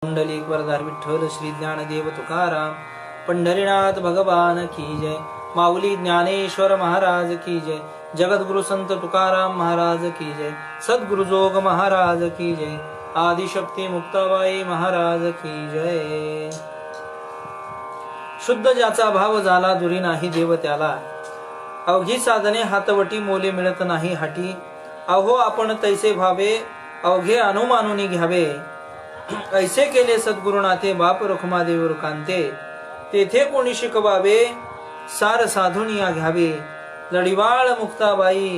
कुंडलिक वरदार विठ्ठल श्री ज्ञानदेव तुकाराम पंढरीनाथ भगवान की जय। माऊली ज्ञानेश्वर महाराज की जय। जगद्गुरु संत तुकाराम महाराज की जय। सद्गुरु जोग महाराज की जय। आदिशक्ती मुक्ताबाई महाराज की जय। शुद्ध ज्याचा भाव झाला दुरी नाही देव त्याला, अवघी साधने हातवटी मोले मिळत नाही हाटी। अहो आपण तैसे भावे अवघे अनुमानुनी घ्यावे, ऐसे केले सद्गुरुनाथे बाप रखुमादेव कांते। तेथे कोणी शिकवावे सार साधुनिया घ्यावे, लढिवाळ मुक्ताबाई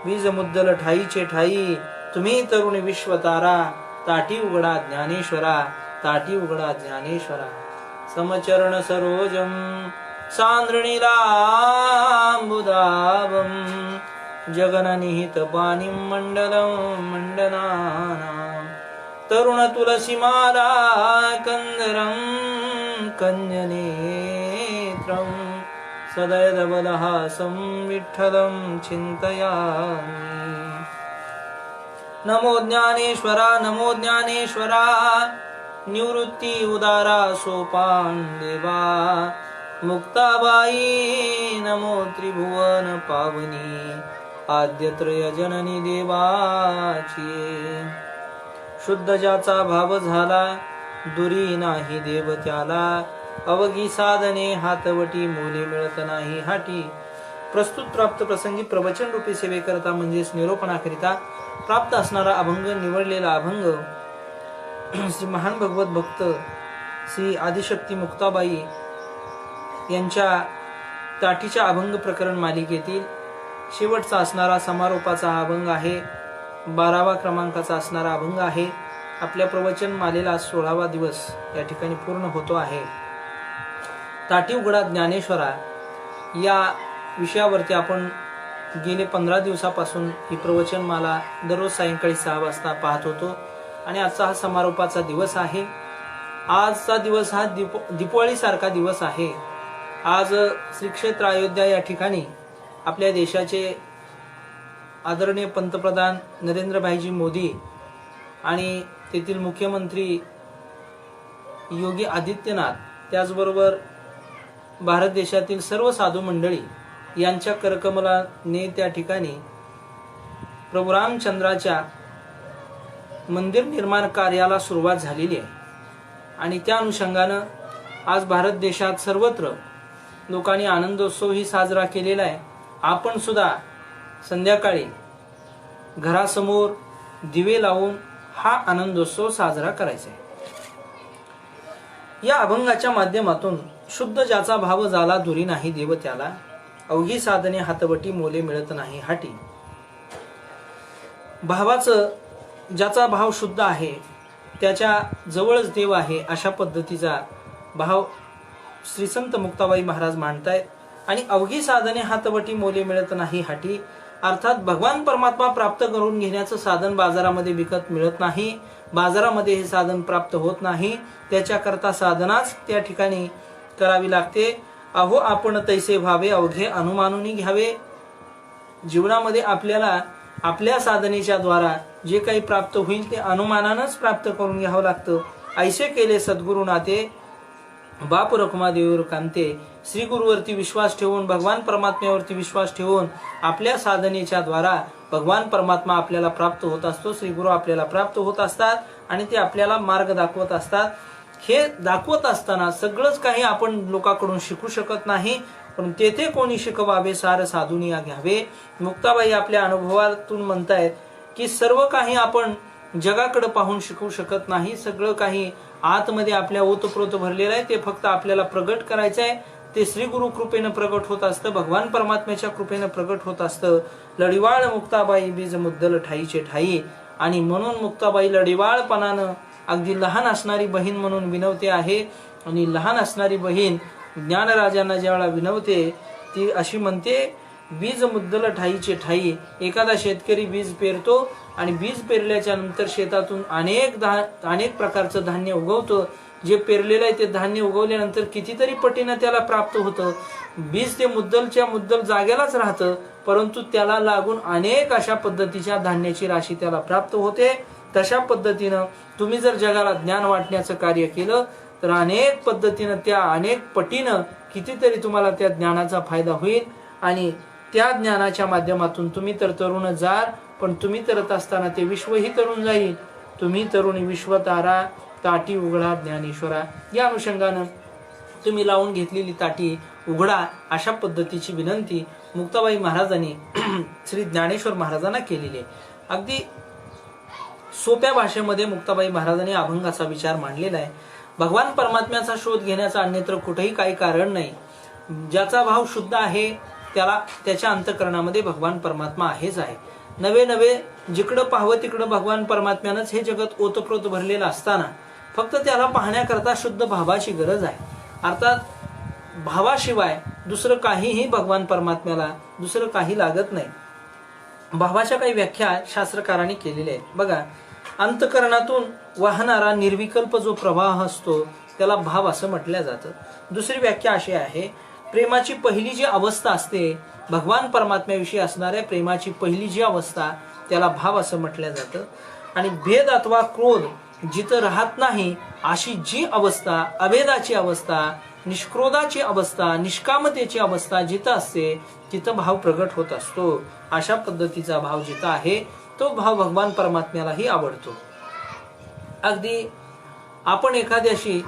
बीज मुद्दल ठाईचे ठाई। तुम्ही तरुणी विश्वतारा ताटी उघडा ज्ञानेश्वरा, ताटी उघडा ज्ञानेश्वरा। समचरण सरोजम सांद्रणीलांबुदाभम, जगननिहित पाणिं मंडलम मंडनानां। तरुण तुलसीमाला कंदरं कन्यनेत्रं, सदयदबलहासं विठ्ठलं चिन्तयामि। नमो ज्ञानेश्वरा नमो ज्ञानेश्वरा, निवृत्ती उदारा सोपान देवा। मुक्ताबाई नमो त्रिभुवन पावनी, आद्यत्रय जननी देवाची। शुद्ध ज्याचा भाव झाला दुरी नाही देव त्याला, अवघी साधने हातवटी मोले मिळत नाही हाटी। प्रस्तुत प्राप्त प्रसंगी प्रवचन रूपी सेवेकरता म्हणजेच निरोपणाकरिता प्राप्त असणारा अभंग, निवडलेला अभंग श्री महान भगवत भक्त श्री आदिशक्ती मुक्ताबाई यांच्या ताटीच्या अभंग प्रकरण मालिकेतील शेवटचा असणारा समारोपाचा हा अभंग आहे। 12वा क्रमांकाचा असणारा अभंग आहे। आपल्या प्रवचन मालेला 16वा दिवस या ठिकाणी पूर्ण होतो आहे। ताटी उघडा ज्ञानेश्वरा या विषयावरती आपण गेले 15 दिवसापासून ही प्रवचन माला दररोज सायंकाळी 6 वाजता पाहत होतो आणि आजचा हा समारोपाचा दिवस आहे। आजचा दिवस हा दीपावली सारखा दिवस आहे। आज श्री क्षेत्र अयोध्या या ठिकाणी आपल्या देशाचे आदरणीय पंतप्रधान नरेंद्रभाईजी मोदी आणि तेथील मुख्यमंत्री योगी आदित्यनाथ, त्याचबरोबर भारत देशातील सर्व साधू मंडळी यांच्या करकमलाने त्या ठिकाणी प्रभू रामचंद्राच्या मंदिर निर्माण कार्याला सुरुवात झालेली आहे आणि त्या अनुषंगानं आज भारत देशात सर्वत्र लोकांनी आनंदोत्सव ही साजरा केलेला आहे। आपण सुद्धा संध्याकाळी घरासमोर दिवे लावून हा आनंदोत्सव साजरा करायचा आहे। या अभंगाच्या माध्यमातून शुद्ध ज्याचा भाव झाला दुरी नाही देव त्याला, अवघी साधने हातवटी मोले मिळत नाही हाटी। भावाचं ज्याचा भाव शुद्ध आहे त्याच्या जवळच देव आहे, अशा पद्धतीचा भाव श्री संत मुक्ताबाई महाराज मांडतायत। आणि अवघी साधने हातवटी मोले मिळत नाही हाटी, अर्थात भगवान परमात्मा प्राप्त करून घेण्याचं साधन बाजारामध्ये विकत मिळत नाही, बाजारामध्ये हे साधन प्राप्त होत नाही, त्याच्याकरता साधनाच त्या ठिकाणी करावी लागते। अहो आपण तैसे व्हावे अवघे अनुमानुनी घ्यावे। जीवनामध्ये आपल्याला आपल्या साधनेच्या द्वारा जे काही प्राप्त होईल ते अनुमानानच प्राप्त करून घ्यावं लागतं। ऐसे केले सद्गुरुनाथे बाप रखुमादेव कांते। श्री गुरुवरती विश्वास ठेवून, भगवान परमात्म्यावरती विश्वास ठेवून आपल्या साधनेच्या द्वारा भगवान परमात्मा आपल्याला प्राप्त होत असतो, श्री गुरु आपल्याला प्राप्त होत असतात आणि ते आपल्याला मार्ग दाखवत असतात। हे दाखवत असताना सगळंच काही आपण लोकांकडून शिकू शकत नाही, पण तेथे कोणी शिकवावे सार साधुनिया घ्यावे। मुक्ताबाई आपल्या अनुभवातून म्हणतायत की सर्व काही आपण जगाकडे पाहून शिकू शकत नाही, सगळं काही आतमध्ये आपल्या ओतप्रोत भरलेलं आहे, ते फक्त आपल्याला प्रगट करायचं आहे। ते श्री गुरु कृपेनं प्रगट होत असतं, भगवान परमात्म्याच्या कृपेनं प्रगट होत असतं। लढिवाळ मुक्ताबाई बीज मुद्दल ठाईचे ठाई, आणि म्हणून मुक्ताबाई लढिवाळपणानं अगदी लहान असणारी बहीण म्हणून विनवते आहे। आणि लहान असणारी बहीण ज्ञानराजांना ज्यावेळेला विनवते ती अशी म्हणते, बीज मुद्दल ठाईचे ठाई। एखादा शेतकरी बीज पेरतो आणि बीज पेरल्याच्या नंतर शेतातून अनेक प्रकारचं धान्य उगवतं। जे पेरलेलं आहे ते धान्य उगवल्यानंतर कितीतरी पटीनं त्याला प्राप्त होतं। बीज ते मुद्दलच्या मुद्दल जागेलाच राहतं, परंतु त्याला लागून अनेक अशा पद्धतीच्या धान्याची राशी त्याला प्राप्त होते। तशा पद्धतीनं तुम्ही जर जगाला ज्ञान वाटण्याचं कार्य केलं तर अनेक पद्धतीनं त्या अनेक पटीनं कितीतरी तुम्हाला त्या ज्ञानाचा फायदा होईल आणि त्या ज्ञानाच्या माध्यमातून तुम्ही तर तरुण जाल, पण तुम्ही तरत असताना ते विश्वही तरुण जाईल. तुम्ही तरुणी विश्व तारा, ताटी उघडा ज्ञानेश्वरा. या अनुषंगानं तुम्ही लावून घेतलेली ताटी उघडा, अशा पद्धतीची विनंती मुक्ताबाई महाराजांनी श्री ज्ञानेश्वर महाराजांना केलेली आहे. अगदी सोप्या भाषेमध्ये मुक्ताबाई महाराजांनी अभंगाचा विचार मांडलेला आहे. भगवान परमात्म्याचा शोध घेण्याचा अन्यत्र कुठेही काही कारण नाही. ज्याचा भाव शुद्ध आहे त्याला त्याच्या अंतःकरणामध्ये भगवान परमात्मा आहेच आहे. नवे नवे जिकडं पाहावं तिकडं भगवान परमात्म्यानंच हे जगत ओतप्रोत भरलेलं असताना फक्त त्याला पाहण्याकरता शुद्ध भावाची गरज आहे. अर्थात भावाशिवाय दुसरं काहीही भगवान परमात्म्याला दुसरं काही लागत नाही. भावाच्या काही व्याख्या शास्त्रकारांनी केलेल्या आहेत. बघा, अंतःकरणातून वाहणारा निर्विकल्प जो प्रवाह असतो त्याला भाव असं म्हटलं जातं. दुसरी व्याख्या अशी आहे, प्रेमाची पहिली जी अवस्था असते, भगवान परमात्म्याविषयी असणाऱ्या प्रेमाची पहिली जी अवस्था त्याला भाव असं म्हटलं जातं. आणि भेद अथवा क्रोध जिथं राहत नाही अशी जी अवस्था, अभेदाची अवस्था, निष्क्रोधाची अवस्था, निष्कामतेची अवस्था जिथं असते तिथं भाव प्रगट होत असतो. अशा पद्धतीचा भाव जिथं आहे तो भाव भगवान परमात्म्यालाही आवडतो. अगदी आपण एखाद्याशी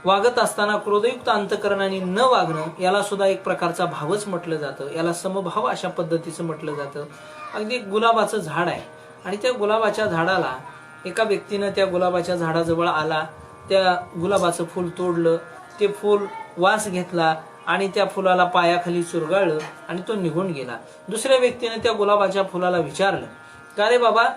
वागत असताना क्रोधयुक्त अंतःकरणाने न वागणं याला सुद्धा एक प्रकारचा भावच म्हटलं जातं. याला समभाव अशा पद्धतीचं म्हटलं जातं. अगदी गुलाबाचं झाड आहे आणि त्या गुलाबाच्या झाडाला एका व्यक्तीनं त्या गुलाबाच्या झाडाजवळ आला, त्या गुलाबाचं फूल तोडलं, ते फूल वास घेतला आणि त्या फुलाला पायाखाली चुरगाळलं आणि तो निघून गेला. दुसऱ्या व्यक्तीने त्या गुलाबाच्या फुलाला विचारलं, का रे बाबा,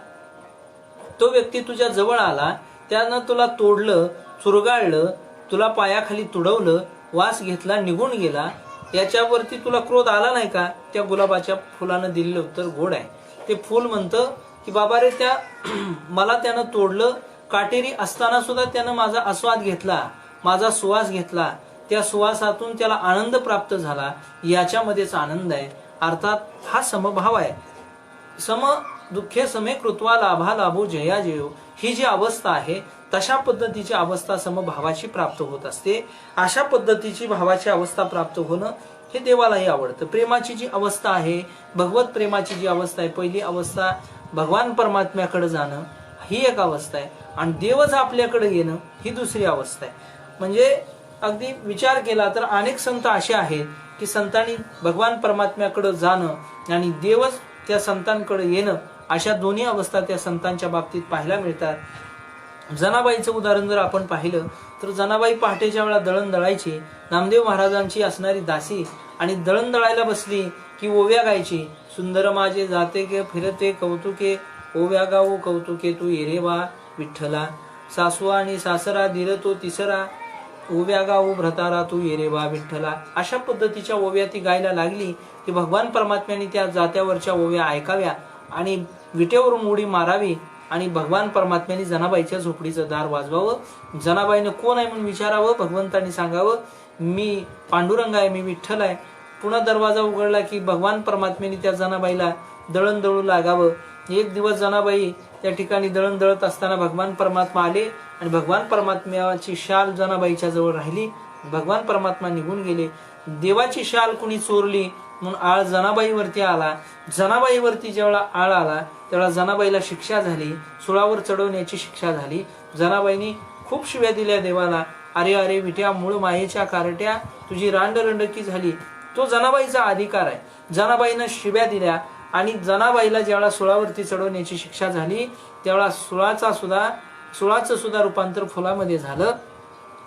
तो व्यक्ती तुझ्या जवळ आला, त्यानं तुला तोडलं, चुरगाळलं, तुला पायाखाली तुडवलं, वास घेतला, निघून गेला, याच्यावरती तुला क्रोध आला नाही का? त्या गुलाबाच्या फुलानं दिलेलं उत्तर गोड आहे. ते फूल म्हणतं की बाबा रे, त्या मला त्यानं तोडलं, काटेरी असताना सुद्धा त्यानं माझा आस्वाद घेतला, माझा सुवास घेतला, त्या सुवासातून त्याला आनंद प्राप्त झाला, याच्यामध्येच आनंद आहे. अर्थात हा समभाव आहे. सम दुःखे समे कृत्वा लाभा लाभो जया जयो, ही जी अवस्था आहे तशा पद्धतीची अवस्था समभावाची प्राप्त होत असते. अशा पद्धतीची भावाची अवस्था प्राप्त होणं हे देवालाही आवडतं. प्रेमाची जी अवस्था आहे, भगवत प्रेमाची जी अवस्था आहे, पहिली अवस्था भगवान परमात्म्याकडे जाणं ही एक अवस्था आहे आणि देवच आपल्याकडे येणं ही दुसरी अवस्था आहे. म्हणजे अगदी विचार केला तर अनेक संत असे आहेत की संतांनी भगवान परमात्म्याकडे जाणं आणि देवच त्या संतांकडे येणं, अशा दोन्ही अवस्था त्या संतांच्या बाबतीत पाहायला मिळतात. जनाबाईचं उदाहरण जर आपण पाहिलं तर जनाबाई पहाटेच्या वेळा दळण दळायची, नामदेव महाराजांची असणारी दासी, आणि दळण दळायला बसली की ओव्या गायची, सुंदर माझे जाते के फिरते कौतुके, ओव्या गाऊ कौतुके तू येरेवा विठ्ठला, सासू आणि सासरा दिल तो तिसरा, ओव्या गाऊ भ्रतारा तू येरेवा विठ्ठला. अशा पद्धतीच्या ओव्या ती गायला लागली की भगवान परमात्म्याने त्या जात्यावरच्या ओव्या ऐकाव्या आणि विटेवरून उडी मारावी आणि भगवान परमात्म्याने जनाबाईच्या झोपडीचं दार वाजवावं. जनाबाईनं कोण आहे म्हणून विचारावं, भगवंतांनी सांगावं मी पांडुरंग आहे, मी विठ्ठल आहे. पुन्हा दरवाजा उघडला की भगवान परमात्म्याने त्या जनाबाईला दळण दळू लागावं. एक दिवस जनाबाई त्या ठिकाणी दळण दळत असताना भगवान परमात्मा आले आणि भगवान परमात्म्याची शाल जनाबाईच्या जवळ राहिली. भगवान परमात्मा निघून गेले. देवाची शाल कुणी चोरली म्हणून आळ जनाबाईवरती आला. जनाबाईवरती जेव्हा आळ आला तेव्हा जनाबाईला शिक्षा झाली, सुळावर चढवण्याची शिक्षा झाली. जनाबाईनी खूप शिव्या दिल्या देवाला, अरे अरे विट्या मूळ मायेच्या कारट्या, तुझी रांडरंडकी झाली. तो जनाबाईचा अधिकार आहे. जनाबाईनं शिव्या दिल्या आणि जनाबाईला जेव्हा सुळावरती चढवण्याची शिक्षा झाली तेव्हा सुळाचं सुद्धा रूपांतर फुलामध्ये झालं.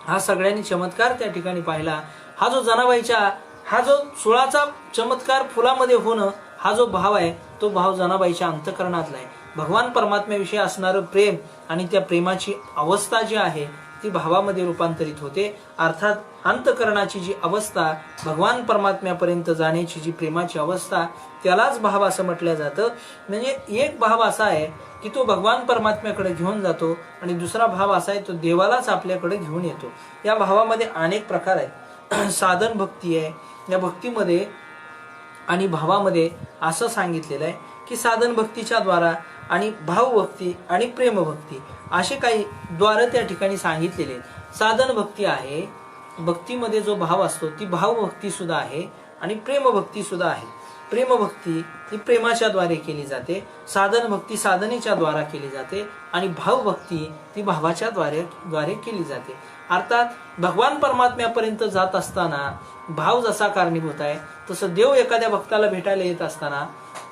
हा सगळ्यांनी चमत्कार त्या ठिकाणी पाहिला. हा जो सुळाचा चमत्कार फुलामध्ये होणं हा जो भाव आहे तो भाव जनाबाईच्या अंतःकरणातला आहे. भगवान परमात्म्याविषयी असणारं प्रेम आणि त्या प्रेमाची अवस्था जी आहे ती भावामध्ये रूपांतरित होते. अर्थात अंतःकरणाची जी अवस्था, भगवान परमात्म्यापर्यंत जाण्याची जी प्रेमाची अवस्था, त्यालाच भाव असं म्हटलं जातं. म्हणजे एक भाव असा आहे की तो भगवान परमात्म्याकडे घेऊन जातो आणि दुसरा भाव असा आहे तो देवालाच आपल्याकडे घेऊन येतो. या भावामध्ये अनेक प्रकार आहेत. साधन भक्ती आहे. या भक्तीमध्ये आणि भावामध्ये असं सांगितलेलं आहे की साधन भक्तीच्या द्वारा आणि भावभक्ती आणि प्रेमभक्ती असे काही द्वार त्या ठिकाणी सांगितलेले आहेत. साधन भक्ती आहे, भक्तीमध्ये जो भाव असतो ती भावभक्ती सुद्धा आहे आणि प्रेमभक्ती सुद्धा आहे. प्रेमभक्ती ही प्रेमाच्या द्वारे केली जाते, साधन भक्ती साधनेच्या द्वारा केली जाते आणि भावभक्ती ती भावाच्या द्वारे केली जाते. अर्थात भगवान परमात्म्यापर्यंत जात असताना भाव जसा कारणीभूत आहे तसं देव एखाद्या भक्ताला भेटायला येत असताना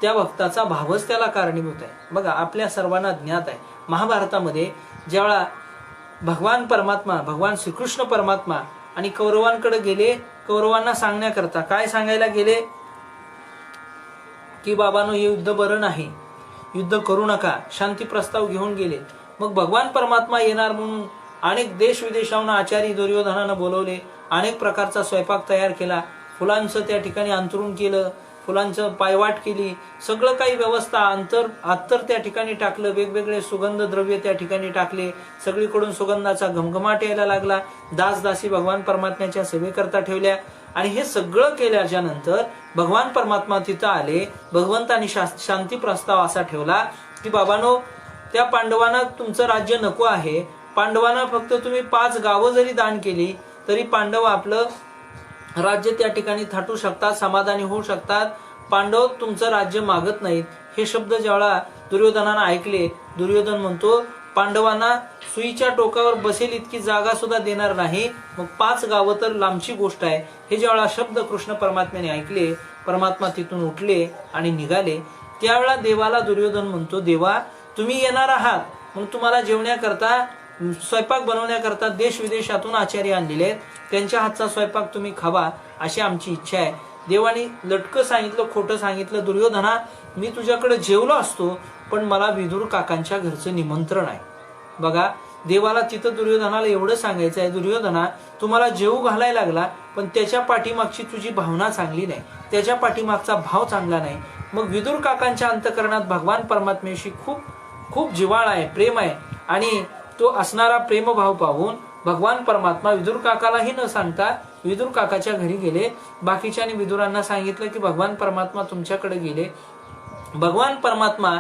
त्या भक्ताचा भावच त्याला कारणीभूत आहे. बघा, आपल्या सर्वांना ज्ञात आहे, महाभारतामध्ये ज्यावेळा भगवान परमात्मा, भगवान श्रीकृष्ण परमात्मा आणि कौरवांकडे गेले, कौरवांना सांगण्याकरता काय सांगायला गेले की बाबांनो, हे युद्ध बरं नाही, युद्ध करू नका, शांती प्रस्ताव घेऊन गेले. मग भगवान परमात्मा येणार म्हणून अनेक देश विदेशाहून आचारी दुर्योधनानं बोलवले, अनेक प्रकारचा स्वयंपाक तयार केला, फुलांचं त्या ठिकाणी अंतरून केलं, फुलांचं पायवाट केली, सगळं काही व्यवस्था, अत्तर त्या ठिकाणी टाकलं, वेगवेगळे सुगंध द्रव्य त्या ठिकाणी टाकले, सगळीकडून सुगंधाचा घमघमाट यायला लागला, दासदासी भगवान परमात्म्याच्या सेवेकरता ठेवल्या. आणि हे सगळं केल्याच्या नंतर भगवान परमात्मा तिथं आले. भगवंतांनी शांती प्रस्ताव असा ठेवला की बाबांनो, त्या पांडवांना तुमचं राज्य नको आहे, पांडवांना फक्त तुम्ही 5 गावं जरी दान केली तरी पांडव आपलं राज्य त्या ठिकाणी थाटू शकतात, समाधानी होऊ शकतात, पांडव तुमचं राज्य मागत नाहीत. हे शब्द ज्यावेळा दुर्योधनानं ऐकले, दुर्योधन म्हणतो पांडवांना सुईच्या टोकावर बसेल इतकी जागा सुद्धा देणार नाही, मग 5 गावं तर लांबची गोष्ट आहे. हे ज्यावेळा शब्द कृष्ण परमात्म्याने ऐकले, परमात्मा तिथून उठले आणि निघाले. त्यावेळा देवाला दुर्योधन म्हणतो, देवा तुम्ही येणार आहात, मग तुम्हाला जेवण्याकरता, स्वयंपाक बनवण्याकरता देश विदेशातून आचार्य आणलेले आहेत, त्यांच्या हातचा स्वयंपाक तुम्ही खावा अशी आमची इच्छा आहे. देवाने लटकं सांगितलं, खोटं सांगितलं, दुर्योधना मी तुझ्याकडे जेवलो असतो पण मला विदुर काकांच्या घरचं निमंत्रण आहे. बघा, देवाला तिथं दुर्योधनाला एवढं सांगायचं आहे, दुर्योधना तुम्हाला जेवू घालायला लागला पण त्याच्या पाठीमागची तुझी भावना चांगली नाही, त्याच्या पाठीमागचा भाव चांगला नाही. मग विदुर काकांच्या अंतःकरणात भगवान परमात्म्याशी खूप खूप जिव्हाळा आहे, प्रेम आहे आणि तो असणारा प्रेमभाव पाहून भगवान परमात्मा विदुर काकालाही न सांगता विदुर काकाच्या घरी गेले. बाकीच्या विदुरांना सांगितलं की भगवान परमात्मा तुमच्याकडे गेले. भगवान परमात्मा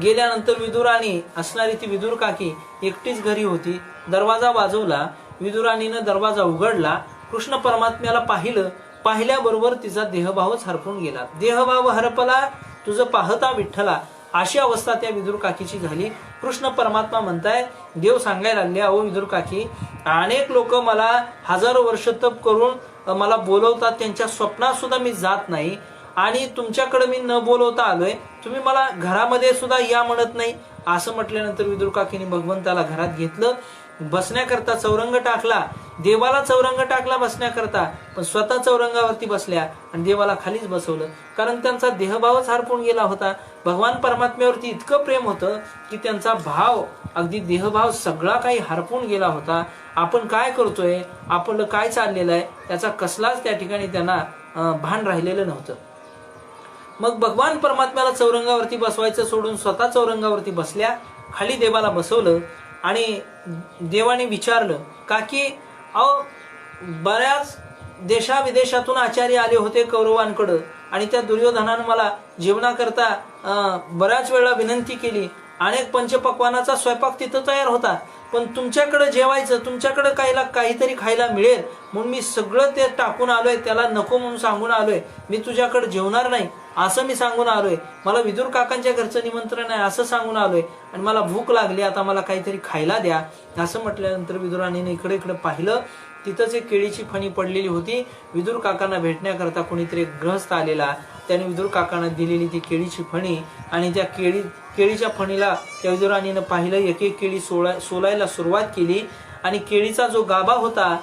गेल्यानंतर विदुराणी असणारी ती विदुर काकी एकटीच घरी होती. दरवाजा वाजवला, विदुराणीनं दरवाजा उघडला, कृष्ण परमात्म्याला पाहिलं, पाहिल्याबरोबर तिचा देहभावच हरपून गेला. देहभाव हरपला तुझं पाहता विठ्ठला, अशी अवस्था त्या विदुर काकीची झाली. कृष्ण परमात्मा म्हणताय, देव सांगायला लागले, अहो विदुर काकी, अनेक लोक मला हजारो वर्ष तप करून मला बोलवतात, त्यांच्या स्वप्नात सुद्धा मी जात नाही आणि तुमच्याकडे मी न बोलवता आलोय, तुम्ही मला घरामध्ये सुद्धा या म्हणत नाही. असं म्हटल्यानंतर विदुर काकीने भगवंताला घरात घेतलं, बसण्याकरता चौरंग टाकला, देवाला चौरंग टाकला बसण्याकरता, पण स्वतः चौरंगावरती बसल्या आणि देवाला खालीच बसवलं, कारण त्यांचा देहभावच हरपून गेला होता. भगवान परमात्म्यावरती इतकं प्रेम होतं की त्यांचा भाव, अगदी देहभाव सगळा काही हरपून गेला होता. आपण काय करतोय, आपलं काय चाललेलं आहे त्याचा कसलाच त्या ठिकाणी त्यांना भान राहिलेलं नव्हतं. मग भगवान परमात्म्याला चौरंगावरती बसवायचं सोडून स्वतः चौरंगावरती बसल्या, खाली देवाला बसवलं आणि देवाने विचारलं, काकी अहो बऱ्याच देशाविदेशातून आचार्य आले होते कौरवांकडं आणि त्या दुर्योधनानं मला जेवणाकरता बऱ्याच वेळा विनंती केली, अनेक पंचपक्वानाचा स्वयंपाक तिथं तयार होता, पण तुमच्याकडे जेवायचं, तुमच्याकडे काहीतरी खायला मिळेल म्हणून मी सगळं ते टाकून आलोय, त्याला नको म्हणून सांगून आलोय, मी तुझ्याकडे जेवणार नाही असं मी सांगून आलोय, मला विदुर काकांच्या घरचं निमंत्रण आहे असं सांगून आलोय आणि मला भूक लागली, आता मला काहीतरी खायला द्या असं म्हटल्यानंतर विदुराणीने इकडे इकडे पाहिलं, तिथंच एक केळीची फणी पडलेली होती. विदुर काकांना भेटण्याकरता कोणीतरी ग्रहस्थ आलेला, त्याने विदुर काकांना दिलेली ती केळीची फणी आणि त्या केळीच्या फणीला त्या विदुराणीनं पाहिलं, एक एक केळी सोलायला सुरुवात केली आणि केळीचा जो गाभा होता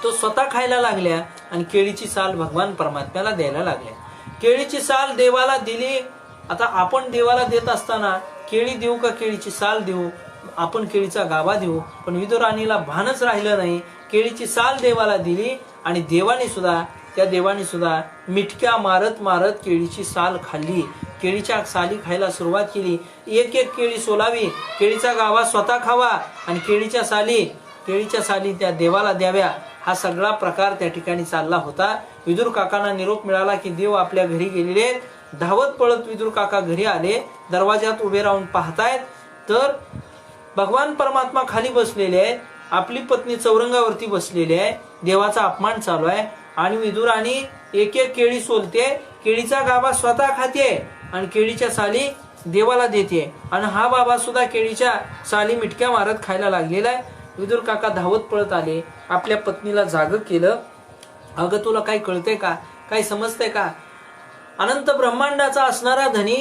तो स्वतः खायला लागल्या आणि केळीची साल भगवान परमात्म्याला द्यायला लागल्या. केळीची साल देवाला दिली. आता आपण देवाला देत असताना केळी देऊ का केळीची साल देऊ, आपण केळीचा गाभा देऊ, पण विदुराणीला भानच राहिलं नाही. केळीची साल देवाला दिली आणि त्या देवाने सुद्धा मिठक्या मारत मारत केळीची साल खाल्ली, केळीच्या साली खायला सुरुवात केली. एक एक केळी सोलावी, केळीचा गाभा स्वतः खावा आणि केळीच्या साली त्या देवाला द्याव्या, हा सगळा प्रकार त्या ठिकाणी चालला होता. विदुर काकांना निरोप मिळाला की देव आपल्या घरी गेलेले, धावत पळत विदुर काका घरी आले. दरवाज्यात उभे राहून पाहतायत तर भगवान परमात्मा खाली बसलेले आहेत. आपली पत्नी चौरंगावरती बसलेली आहे. देवाचा अपमान चालू आहे आणि विदुराणी एक एक केळी सोलते. केळीचा गाभा स्वतः खाते आणि केळीच्या साली देवाला देते. आणि हा बाबा सुद्धा केळीच्या साली मिटक्या मारत खायला लागलेला आहे. विदुर काका धावत पळत आले. आपल्या पत्नीला जाग केलं. अगं तुला काही कळतंय का? काही समजतंय का? अनंत ब्रह्मांडाचा असणारा धनी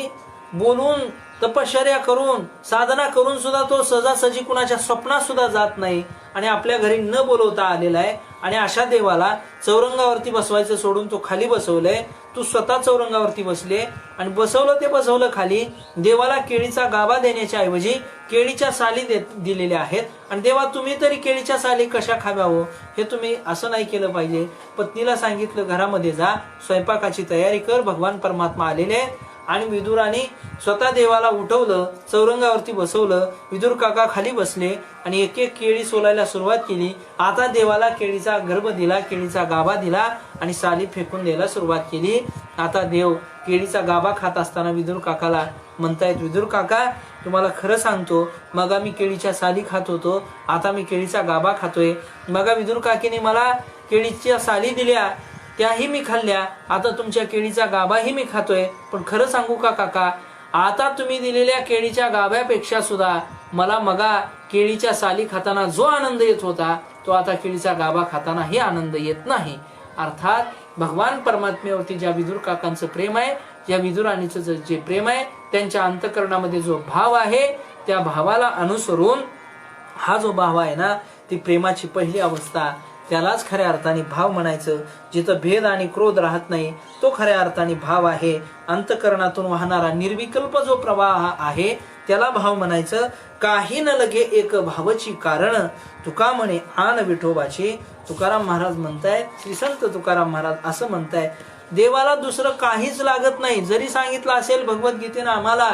बोलून तपश्चर्या करून साधना करून सुद्धा तो सहजासहजी कुणाच्या स्वप्नात सुद्धा जात नाही आणि आपल्या घरी न बोलवता आलेला आहे. आणि अशा देवाला चौरंगावरती बसवायचं सोडून तो खाली बसवलंय. तू स्वतः चौरंगावरती बसले आणि बसवलं ते बसवलं खाली. देवाला केळीचा गाभा देण्याच्या ऐवजी केळीच्या साली दिलेल्या आहेत. आणि देवा तुम्ही तरी केळीच्या साली कशा खाव्यावं हे तुम्ही असं नाही केलं पाहिजे. पत्नीला सांगितलं घरामध्ये जा, स्वयंपाकाची तयारी कर, भगवान परमात्मा आलेले आहेत. आणि विदुराने स्वतः देवाला उठवलं, चौरंगावरती बसवलं. विदुर काका खाली बसले आणि एक एक केळी सोलायला सुरुवात केली. आता देवाला केळीचा गर्भ दिला, केळीचा गाभा दिला आणि साली फेकून द्यायला सुरुवात केली. आता देव केळीचा गाभा खात असताना विदुर काकाला म्हणतायत, विदुर काका तुम्हाला खरं सांगतो, मग मी केळीच्या साली खात होतो, आता मी केळीचा गाभा खातोय. मग विदुर काकीने मला केळीच्या साली दिल्या, त्याही मी खाल्ल्या. आता तुमच्या केळीचा गाभाही मी खातोय. पण खरं सांगू का काका, आता तुम्ही दिलेल्या केळीच्या गाभ्यापेक्षा सुद्धा मला मगा केळीच्या साली खाताना जो आनंद येत होता तो आता केळीचा गाभा खातानाही आनंद येत नाही. अर्थात भगवान परमात्म्यावरती ज्या विदुर काकांचं प्रेम आहे, ज्या विदुराणीचं जे प्रेम आहे, त्यांच्या अंतःकरणामध्ये जो भाव आहे, त्या भावाला अनुसरून हा जो भाव आहे ना, ती प्रेमाची पहिली अवस्था, त्यालाच खऱ्या अर्थाने भाव म्हणायचं. जिथं भेद आणि क्रोध राहत नाही तो खऱ्या अर्थाने भाव आहे. अंतःकरणातून वाहणारा निर्विकल्प जो प्रवाह आहे त्याला भाव म्हणायचं. काही न लगे एक भावची कारण, तुका म्हणे आन विठोबाची. तुकाराम महाराज म्हणतायत, श्री संत तुकाराम महाराज असं म्हणतायत, देवाला दुसरं काहीच लागत नाही. जरी सांगितलं असेल भगवद्गीतेनं आम्हाला,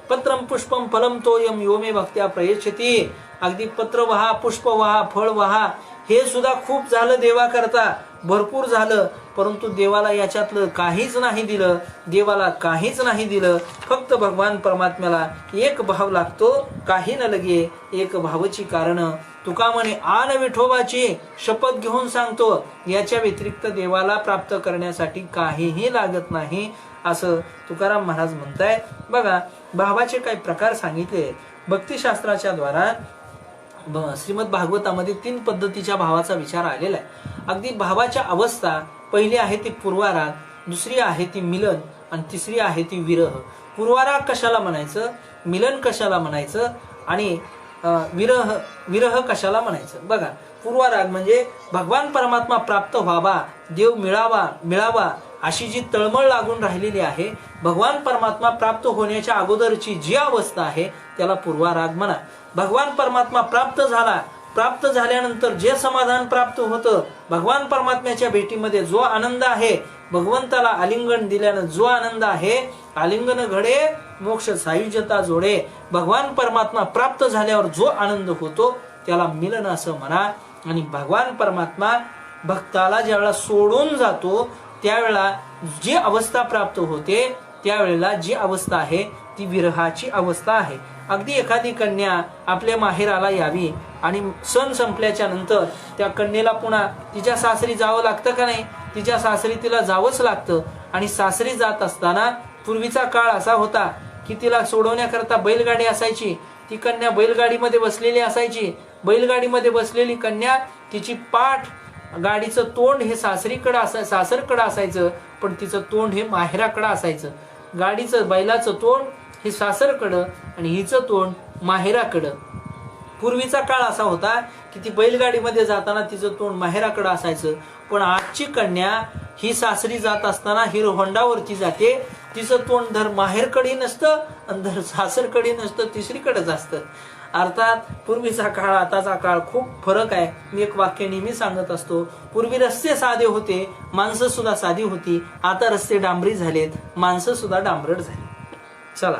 पत्रम पुष्पम फलम तोयम यो मे भक्त्या प्रयच्छति, अगदी पत्र वहा, पुष्प वहा, फळ वहा, हे सुद्धा खूप झालं देवाकरता, भरपूर झालं. परंतु देवाला याच्यातलं काहीच नाही दिलं. देवाला काहीच नाही दिलं. फक्त भगवान परमात्म्याला एक भाव लागतो. काही न लगे एक भावची कारण, तुका म्हणे आन विठोबाची. शपथ घेऊन सांगतो, याच्या व्यतिरिक्त देवाला प्राप्त करण्यासाठी काहीही लागत नाही, असं तुकाराम महाराज म्हणताय. बघा भावाचे काही प्रकार सांगितले भक्तिशास्त्राच्या द्वारा. श्रीमद भागवतामध्ये 3 पद्धतीच्या भावाचा विचार आलेला आहे. अगदी भावाच्या अवस्था, पहिली आहे ती पूर्वाराग, दुसरी आहे ती मिलन आणि तिसरी आहे ती विरह. पूर्वाराग कशाला म्हणायचं, मिलन कशाला म्हणायचं आणि विरह कशाला म्हणायचं. बघा पूर्वाराग म्हणजे भगवान परमात्मा प्राप्त व्हावा, देव मिळावा अशी जी तळमळ लागून राहिलेली आहे, भगवान परमात्मा प्राप्त होण्याच्या अगोदरची जी अवस्था आहे त्याला पूर्वाराग म्हणा. भगवान परमात्मा प्राप्त झाल्यानंतर जे समाधान प्राप्त होतं, भगवान परमात्म्याच्या भेटीमध्ये जो आनंद आहे, भगवंताला आलिंगन दिल्यानं जो आनंद आहे, आलिंगन घडे मोक्ष सायुज्यता जोडे, भगवान परमात्मा प्राप्त झाल्यावर जो आनंद होतो त्याला मिलन असं म्हणा. आणि भगवान परमात्मा भक्ताला ज्यावेळेला सोडून जातो त्यावेळेला जी अवस्था प्राप्त होते, त्यावेळेला जी अवस्था आहे ती विरहाची अवस्था आहे. अगदी एखादी कन्या आपल्या माहेराला यावी आणि सण संपल्याच्या नंतर त्या कन्येला पुन्हा तिच्या सासरी जावं लागतं का नाही, तिच्या सासरी तिला जावंच लागतं. आणि सासरी जात असताना पूर्वीचा काळ असा होता की तिला सोडवण्याकरता बैलगाडी असायची. ती कन्या बैलगाडीमध्ये बसलेली असायची. बैलगाडीमध्ये बसलेली कन्या, तिची पाठ, गाडीचं तोंड हे सासरकडं असायचं, पण तिचं तोंड हे माहेराकडं असायचं. गाडीचं बैलाचं तोंड हे सासरकडं आणि हिचं तोंड माहेराकडं. पूर्वीचा काळ असा होता की ती बैलगाडीमध्ये जाताना तिचं तोंड माहेराकडं असायचं. पण आजची कन्या ही सासरी जात असताना हिरो होंडावरती जाते, तिचं तोंड धर माहेरकडे नसतं आणि धर सासरकडे नसतं, तिसरीकडेच असतं. अर्थात पूर्वीचा काळ आताचा काळ खूप फरक आहे. मी एक वाक्य नेहमी सांगत असतो, पूर्वी रस्ते साधे होते, माणसं सुद्धा साधी होती. आता रस्ते डांबरी झालेत, माणसं सुद्धा डांबरट झाली. चला,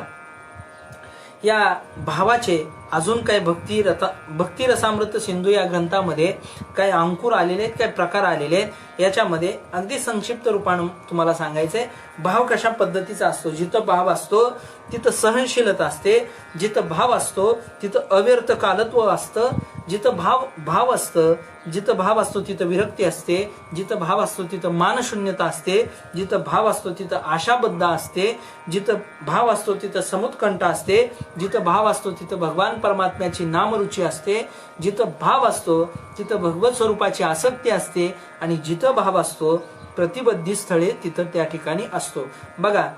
या भावाचे अजून काय भक्ती रसामृत सिंधू या ग्रंथामध्ये काय अंकुर आलेले आहेत, काय प्रकार आलेले आहेत, याच्यामध्ये अगदी संक्षिप्त रूपाने तुम्हाला सांगायचंय भाव कशा पद्धतीचा असतो. जिथं भाव असतो तिथं सहनशीलता असते, जिथं भाव असतो तिथं अव्यर्थ कालत्व असतं, जिथं भाव असतं, जिथं भाव असतो तिथं विरक्ती असते, जिथं भाव असतो तिथं मानशून्यता असते, जिथं भाव असतो तिथं आशाबद्ध असते, जिथं भाव असतो तिथं समुत्कंठ असते, जिथं भाव असतो तिथं भगवान परमात्म्याची नामरुची असते, जिथं भाव असतो तिथं भगवत स्वरूपाची आसक्ती असते, आणि जिथं भाव असतो प्रतिबद्धी स्थळे तिथं त्या ठिकाणी असतो. बघा,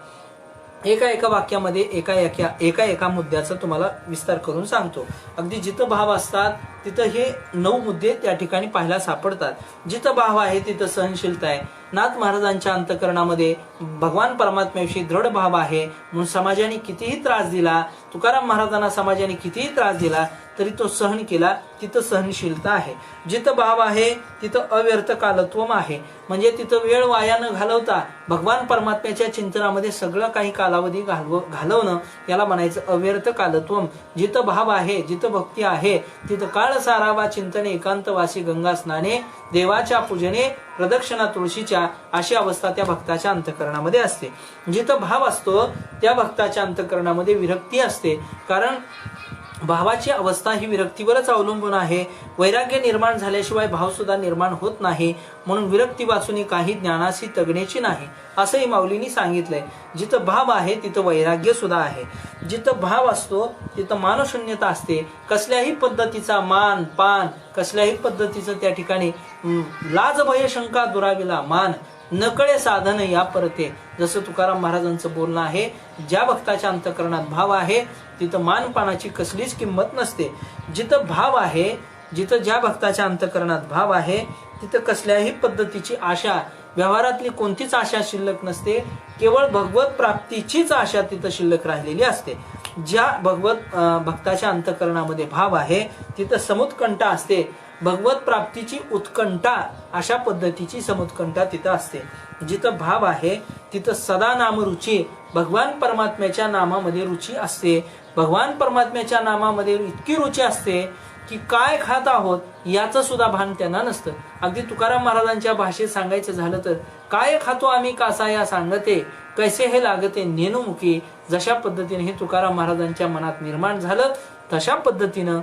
एका वाक्यामध्ये एका मुद्द्याचा तुम्हाला विस्तार करून सांगतो. अगदी जिथं भाव असतात तिथं हे 9 मुद्दे त्या ठिकाणी पाहायला सापडतात. जिथं भाव आहे तिथं सहनशीलता आहे. नाथ महाराजांच्या अंतःकरणामध्ये भगवान परमात्म्याविषयी दृढ भाव आहे, म्हणून समाजाने कितीही त्रास दिला, तुकाराम महाराजांना समाजाने कितीही त्रास दिला तरी तो सहन केला, तिथं सहनशीलता आहे. जिथं भाव आहे तिथं अव्यर्थ कालत्वम आहे, म्हणजे तिथं वेळ वाया न घालवता भगवान परमात्म्याच्या चिंतनामध्ये सगळं काही कालावधी घालवणं त्याला म्हणायचं अव्यर्थ कालत्वम. जिथं भाव आहे, जिथं भक्ती आहे तिथं काळ सारावा चिंतने, एकांतवासी गंगा स्नाने, देवाच्या पूजने प्रदक्षिणा तुळशीच्या, अशी अवस्था त्या भक्ताच्या अंतःकरणामध्ये असते. जिथं भाव असतो त्या भक्ताच्या अंतःकरणामध्ये विरक्ती असते, कारण भावाची अवस्था ही विरक्तीवरच अवलंबून आहे. वैराग्य निर्माण झाल्याशिवाय भाव सुद्धा निर्माण होत नाही, म्हणून विरक्ती वाचून काही ज्ञानासी तगण्याची नाही, असंही माऊलींनी सांगितलंय. जिथं भाव आहे तिथं वैराग्य सुद्धा आहे. जिथं भाव असतो तिथं मानशून्यता असते. कसल्याही पद्धतीचा मान पान, कसल्याही पद्धतीचं त्या ठिकाणी लाज भय शंका दुराविला मान, नकळे साधन या परते. जसं तुकाराम महाराजांचं बोलणं आहे, ज्या भक्ताच्या अंतःकरणात भाव आहे तिथं मानपानाची कसलीच किंमत नसते. जिथं भाव आहे, जिथं ज्या भक्ताच्या अंतःकरणात भाव आहे तिथं कसल्याही पद्धतीची आशा, व्यवहारातली कोणतीच आशा शिल्लक नसते. केवळ भगवत प्राप्तीचीच आशा तिथं शिल्लक राहिलेली असते. ज्या भक्ताच्या अंतःकरणामध्ये भाव आहे तिथं समुत्कंठा असते. भगवत प्राप्तीची उत्कंठा, अशा पद्धतीची समुत्कंठा तिथं असते. जिथं भाव आहे तिथं सदा नामरुची, भगवान परमात्म्याच्या नामामध्ये रुची असते. भगवान परमात्म्याच्या नामामध्ये इतकी रुची असते की काय खात आहोत याचं सुद्धा भान त्यांना नसतं. अगदी तुकाराम महाराजांच्या भाषेत सांगायचं झालं तर, काय खातो आम्ही कासा या सांगते, कैसे हे लागते नेनुमुखी. जशा पद्धतीने हे तुकाराम महाराजांच्या मनात निर्माण झालं तशा पद्धतीनं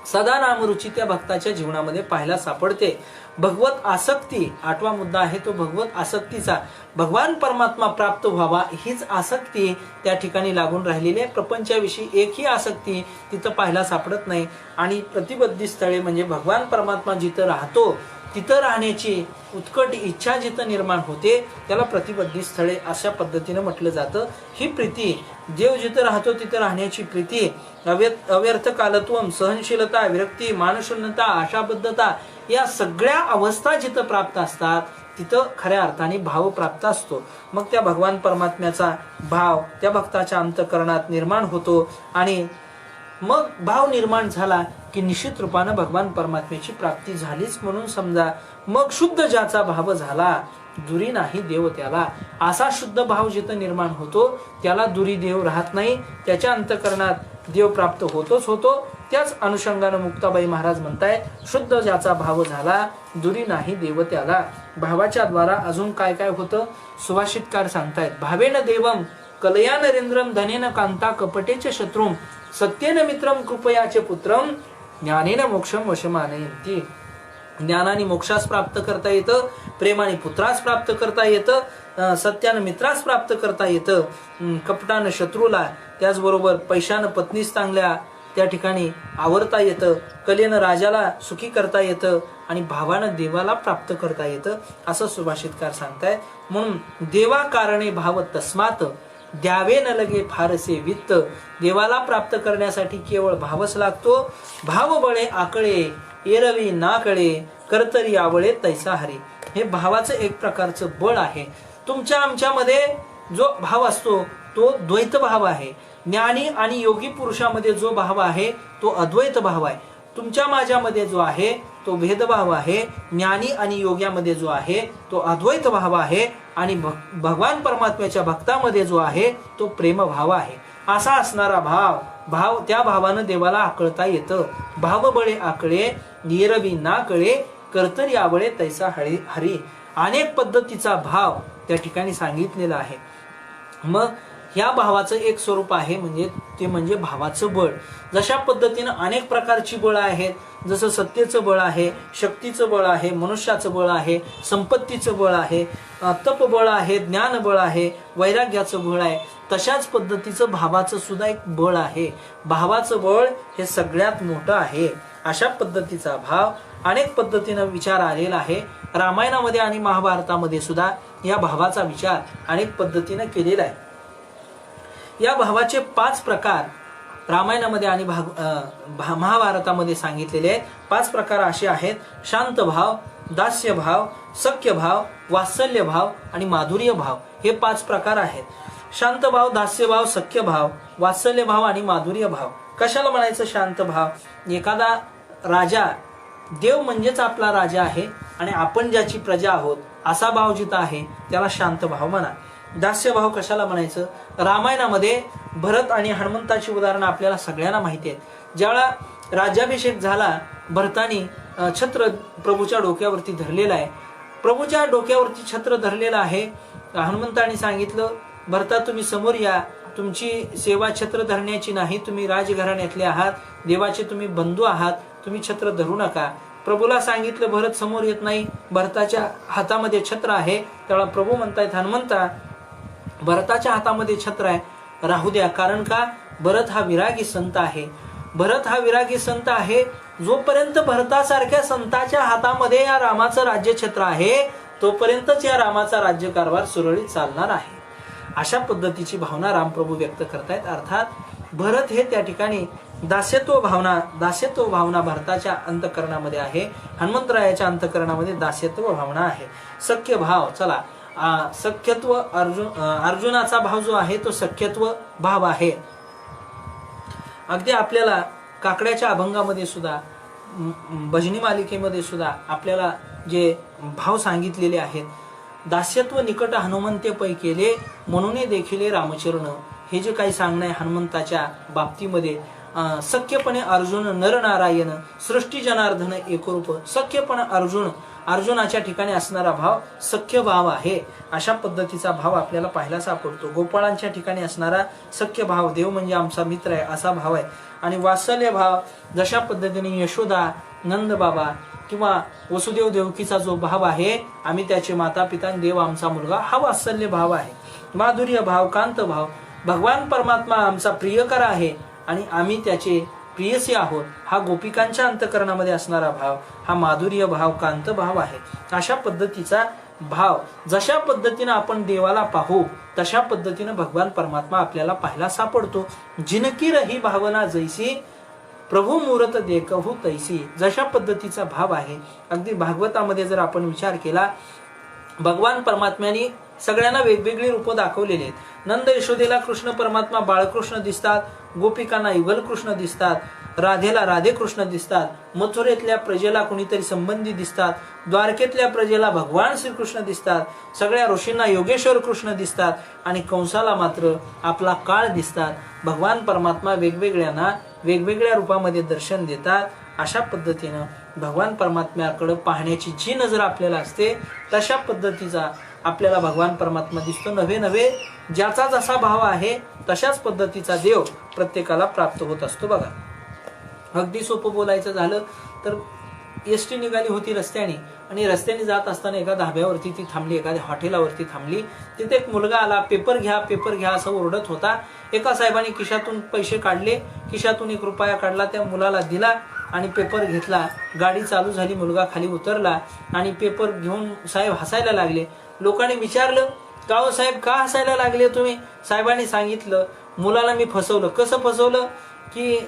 सदा नामरुची त्या भक्ताच्या जीवनामध्ये पाहायला सापडते. भगवत आसक्ती, 8वा मुद्दा आहे तो भगवत आसक्तीचा. भगवान परमात्मा प्राप्त व्हावा हीच आसक्ती त्या ठिकाणी लागून राहिलेली आहे. प्रपंचाविषयी एकही आसक्ती तिथं पाहायला सापडत नाही. आणि प्रतिबद्धी स्थळे म्हणजे भगवान परमात्मा जिथं राहतो तिथं राहण्याची उत्कट इच्छा जिथं निर्माण होते त्याला प्रतिबद्धी स्थळे अशा पद्धतीनं म्हटलं जातं. ही प्रीती, देव जिथं राहतो तिथं राहण्याची प्रीती, अव्यर्थ कालत्वम, सहनशीलता, विरक्ती, मानशून्यता, आशाबद्धता, या सगळ्या अवस्था जिथं प्राप्त असतात तिथं खऱ्या अर्थाने भाव प्राप्त असतो. मग त्या भगवान परमात्म्याचा भाव त्या भक्ताच्या अंतःकरणात निर्माण होतो, आणि मग भाव निर्माण झाला की निश्चित रूपानं भगवान परमात्म्याची प्राप्ती झालीच म्हणून समजा. मग शुद्ध ज्याचा भाव झाला दुरी नाही देव त्याला. असा शुद्ध भाव जिथं निर्माण होतो त्याला दुरी देव राहत नाही, त्याच्या अंतःकरणात देव प्राप्त होतोच होतो. त्याच अनुषंगानं मुक्ताबाई महाराज म्हणताय, शुद्ध ज्याचा भाव झाला दुरी नाही देव त्याला. भावाच्या द्वारा अजून काय काय होतं सुभाषितकार सांगतायत. भावेन देवम कलया नरेंद्रम धनेन कांता कपटेचे शत्रुम सत्येन मित्रम कृपयाचे पुत्रम ज्ञानेन मोक्षम वशमानयंती. ज्ञानाने मोक्षास प्राप्त करता येतं, प्रेमाने पुत्रास प्राप्त करता येतं, सत्यानं मित्रास प्राप्त करता येतं, कपटानं शत्रूला, त्याचबरोबर पैशानं पत्नीस चांगल्या त्या ठिकाणी आवरता येतं, कलेनं राजाला सुखी करता येतं, आणि भावानं देवाला प्राप्त करता येतं, असं सुभाषितकार सांगतायत. म्हणून देवा कारणे भाव तस्मात द्यावे न लगे फारसे वित्त. देवाला प्राप्त करण्यासाठी केवळ भावच लागतो. भाव बळे आकळे एरवी नाकळे करतरी आवळे तैसा हरी. हे भावाचं एक प्रकारचं बळ आहे. तुमच्या आमच्यामध्ये जो भाव असतो तो द्वैत भाव आहे. ज्ञानी आणि योगी पुरुषामध्ये जो भाव आहे तो अद्वैत भाव आहे. तुमच्या माझ्यामध्ये जो आहे तो भेदभाव आहे. ज्ञानी आणि योग्यामध्ये जो आहे तो अद्वैत भाव आहे, आणि भगवान परमात्म्याच्या भक्तामध्ये जो आहे तो प्रेमभाव आहे. असा असणारा भाव भाव त्या भावानं देवाला आकळता येतं. भाव बळे आकळे येरवी ना कळे कर्तरी आवळे तैसा हरी. अनेक पद्धतीचा भाव त्या ठिकाणी सांगितलेला आहे. मग ह्या भावाचं एक स्वरूप आहे म्हणजे भावाचं बळ. जशा पद्धतीनं अनेक प्रकारची बळ आहेत, जसं सत्तेचं बळ आहे, शक्तीचं बळ आहे, मनुष्याचं बळ आहे, संपत्तीचं बळ आहे, तपबळ आहे, ज्ञानबळ आहे, वैराग्याचं बळ आहे, तशाच पद्धतीचं भावाचं सुद्धा एक बळ आहे. भावाचं बळ हे सगळ्यात मोठं आहे. अशा पद्धतीचा भाव अनेक पद्धतीनं विचार आलेला आहे. रामायणामध्ये आणि महाभारतामध्ये सुद्धा या भावाचा विचार अनेक पद्धतीनं केलेला आहे. या भावाचे 5 प्रकार रामायणामध्ये आणि महाभारतामध्ये सांगितलेले आहेत. 5 प्रकार असे आहेत: शांत भाव, दास्य भाव, सख्य भाव, वात्सल्य भाव आणि माधुर्य भाव. हे 5 प्रकार आहेत. शांत भाव, दास्य भाव, सख्य भाव, वात्सल्य भाव आणि माधुर्य भाव. कशाला म्हणायचं शांत भाव? एखादा राजा, देव म्हणजेच आपला राजा आहे आणि आपण ज्याची प्रजा आहोत असा भाव जिथं आहे त्याला शांत भाव म्हणा. दास्य भाव कशाला म्हणायचं? रामायणामध्ये भरत आणि हनुमंताची उदाहरणं आपल्याला सगळ्यांना माहिती आहेत. ज्यावेळा राज्याभिषेक झाला, भरतानी छत्र प्रभूच्या डोक्यावरती धरलेला आहे. प्रभूच्या डोक्यावरती छत्र धरलेलं आहे. हनुमंताने सांगितलं, भरता तुम्ही समोर या, तुमची सेवा छत्र धरण्याची नाही, तुम्ही राजघराण्यातले आहात, देवाचे तुम्ही बंधू आहात, तुम्ही छत्र धरू नका. प्रभूला सांगितलं, भरत समोर येत नाही, भरताच्या हातामध्ये छत्र आहे. त्यावेळा प्रभू म्हणतायत, हनुमंता भरताच्या हातामध्ये छत्र आहे, राहू द्या. कारण का? भरत हा विरागी संत आहे. भरत हा विरागी संत आहे. जोपर्यंत भरतासारख्या संताच्या हातामध्ये या रामाचं राज्यछत्र आहे तोपर्यंतच या रामाचा राज्यकारभार सुरळीत चालणार आहे. अशा पद्धतीची भावना रामप्रभू व्यक्त करतायत. अर्थात भरत हे त्या ठिकाणी दास्यत्व भावना भरताच्या अंतःकरणामध्ये आहे. हनुमंतरायाच्या अंतःकरणामध्ये दास्यत्व भावना आहे. सख्य भाव, चला सख्यत्व, अर्जुनाचा भाव जो आहे तो सख्यत्व भाव आहे. अगदी आपल्याला काकड्याच्या अभंगामध्ये सुद्धा, भजनी मालिकेमध्ये सुद्धा आपल्याला जे भाव सांगितलेले आहेत, दास्यत्व निकट हनुमंते पै केले म्हणून देखिले रामचरण. हे जे काही सांगणं आहे हनुमंताच्या बाबतीमध्ये, सख्यपणे अर्जुन नरनारायण सृष्टी जनार्दन एकरूप. सख्यपणे अर्जुनाच्या ठिकाणी असणारा भाव सख्य भाव आहे. अशा पद्धतीचा भाव आपल्याला पाहायला सापडतो. गोपाळांच्या ठिकाणी असणारा सख्य भाव, देव म्हणजे आमचा मित्र आहे असा भाव आहे. आणि वात्सल्य भाव, जशा पद्धतीने यशोदा, नंद बाबा किंवा वसुदेव देवकीचा जो भाव आहे, आम्ही त्याचे माता पिता, देव आमचा मुलगा, हा वात्सल्य भाव आहे. माधुर्य भाव, कांत भाव, भगवान परमात्मा आमचा प्रियकर आहे आणि आम्ही त्याचे प्रियसी आहोत, हा गोपिकांच्या अंतःकरणामध्ये असणारा भाव, हा माधुर्य भाव, कांत भाव आहे. अशा पद्धतीचा भाव, जशा पद्धतीनं आपण देवाला पाहू तशा पद्धतीनं भगवान परमात्मा आपल्याला पाहायला सापडतो. जिनकी रही भावना जैसी प्रभू मूर्त देखहू तैसी. जशा पद्धतीचा भाव आहे. अगदी भागवतामध्ये जर आपण विचार केला, भगवान परमात्म्याने सगळ्यांना वेगवेगळी रूपं दाखवलेली आहेत. नंद यशोदेला कृष्ण परमात्मा बाळकृष्ण दिसतात, गोपिकांना युगल कृष्ण दिसतात, राधेला राधे कृष्ण दिसतात, मथुरेतल्या प्रजेला कोणीतरी संबंधी दिसतात, द्वारकेतल्या प्रजेला भगवान श्रीकृष्ण दिसतात, सगळ्या ऋषींना योगेश्वर कृष्ण दिसतात आणि कंसाला मात्र आपला काळ दिसतात. भगवान परमात्मा वेगवेगळ्यांना वेगवेगळ्या रूपामध्ये दर्शन देतात. अशा पद्धतीनं भगवान परमात्म्याकडे पाहण्याची जी नजर आपल्याला असते तशा पद्धतीचा आपल्याला भगवान परमात्मा दिसतो. नव्हे ज्याचा जसा भाव आहे तशाच पद्धतीचा देव प्रत्येकाला प्राप्त होत असतो. बघा, अगदी सोपं बोलायचं झालं तर एसटी निघाली होती रस्त्याने आणि रस्त्याने जात असताना एका धाब्यावरती ती थांबली, एखाद्या हॉटेलावरती थांबली. तिथे एक मुलगा आला, पेपर घ्या असं ओरडत होता. एका साहेबांनी खिशातून पैसे काढले, खिशातून 1 रुपया काढला, त्या मुलाला दिला आणि पेपर घेतला. गाडी चालू झाली, मुलगा खाली उतरला आणि पेपर घेऊन साहेब हसायला लागले. लोकांनी विचारलं, का हो साहेब, का हसायला लागले तुम्ही? साहेबांनी सांगितलं, मुलाला मी फसवलं. कसं फसवलं? की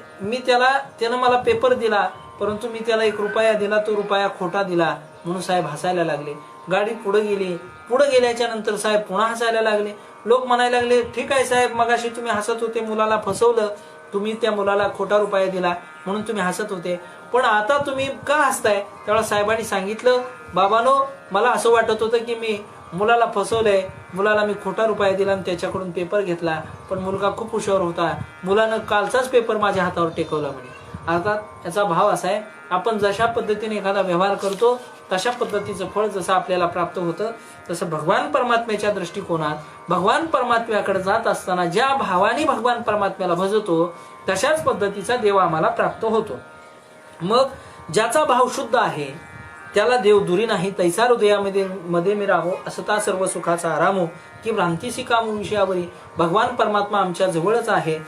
त्यानं मला पेपर दिला, परंतु मी त्याला 1 रुपया दिला, तो रुपया खोटा दिला, म्हणून साहेब हसायला लागले. गाडी पुढे गेली. पुढे गेल्याच्या नंतर साहेब पुन्हा हसायला लागले. लोक म्हणायला लागले, ठीक आहे साहेब, मगाशी तुम्ही हसत होते, मुलाला फसवलं, तुम्ही त्या मुलाला खोटा रुपया दिला म्हणून तुम्ही हसत होते, पण आता तुम्ही का हसताय? त्यावेळेला साहेबांनी सांगितलं, बाबानो, मला असं वाटत होतं की मी मुलाला फसवलंय, मुलाला मी खोटा रुपया दिला आणि त्याच्याकडून पेपर घेतला, पण मुलगा खूप हुशार होता, मुलानं कालचाच पेपर माझ्या हातावर टेकवला म्हणे. अर्थात याचा भाव असा आहे, आपण जशा पद्धतीने एखादा व्यवहार करतो तशा पद्धतीचं फळ जसं आपल्याला प्राप्त होतं, तसं भगवान परमात्म्याच्या दृष्टिकोनात भगवान परमात्म्याकडे जात असताना ज्या भावाने भगवान परमात्म्याला भजतो तशाच पद्धतीचा देव आम्हाला प्राप्त होतो. मग ज्याचा भाव शुद्ध आहे त्याला देव दुरी नाही. तैसा हृदयामध्ये मी राहो असता सर्व सुखाचा आरामो, की भ्रांतीसी कामो विषयावरी. भगवान परमात्मा आमच्या जवळच आहे.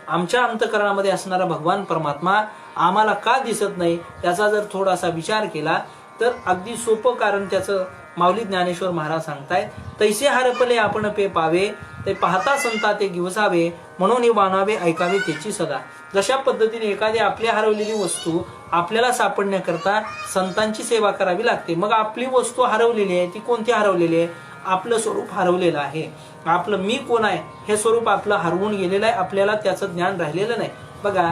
आमच्या अंतःकरणामध्ये असणारा भगवान परमात्मा आम्हाला का दिसत नाही याचा जर थोडासा विचार केला तर अगदी सोपं कारण त्याचं माऊली ज्ञानेश्वर महाराज सांगतायत. तैसे हरपले आपण पे पावे, ते पाहता संता ते गिवसावे, म्हणून वानावे ऐकावे त्याची सदा. जशा पद्धतीने एखादी आपली हरवलेली वस्तू आपल्याला सापडण्याकरता संतांची सेवा करावी लागते. मग आपली वस्तू हरवलेली आहे, ती कोणती हरवलेली आहे? आपलं स्वरूप हरवलेलं आहे. आपलं मी कोण आहे हे स्वरूप आपलं हरवून गेलेलं आहे, आपल्याला त्याचं ज्ञान राहिलेलं नाही. बघा,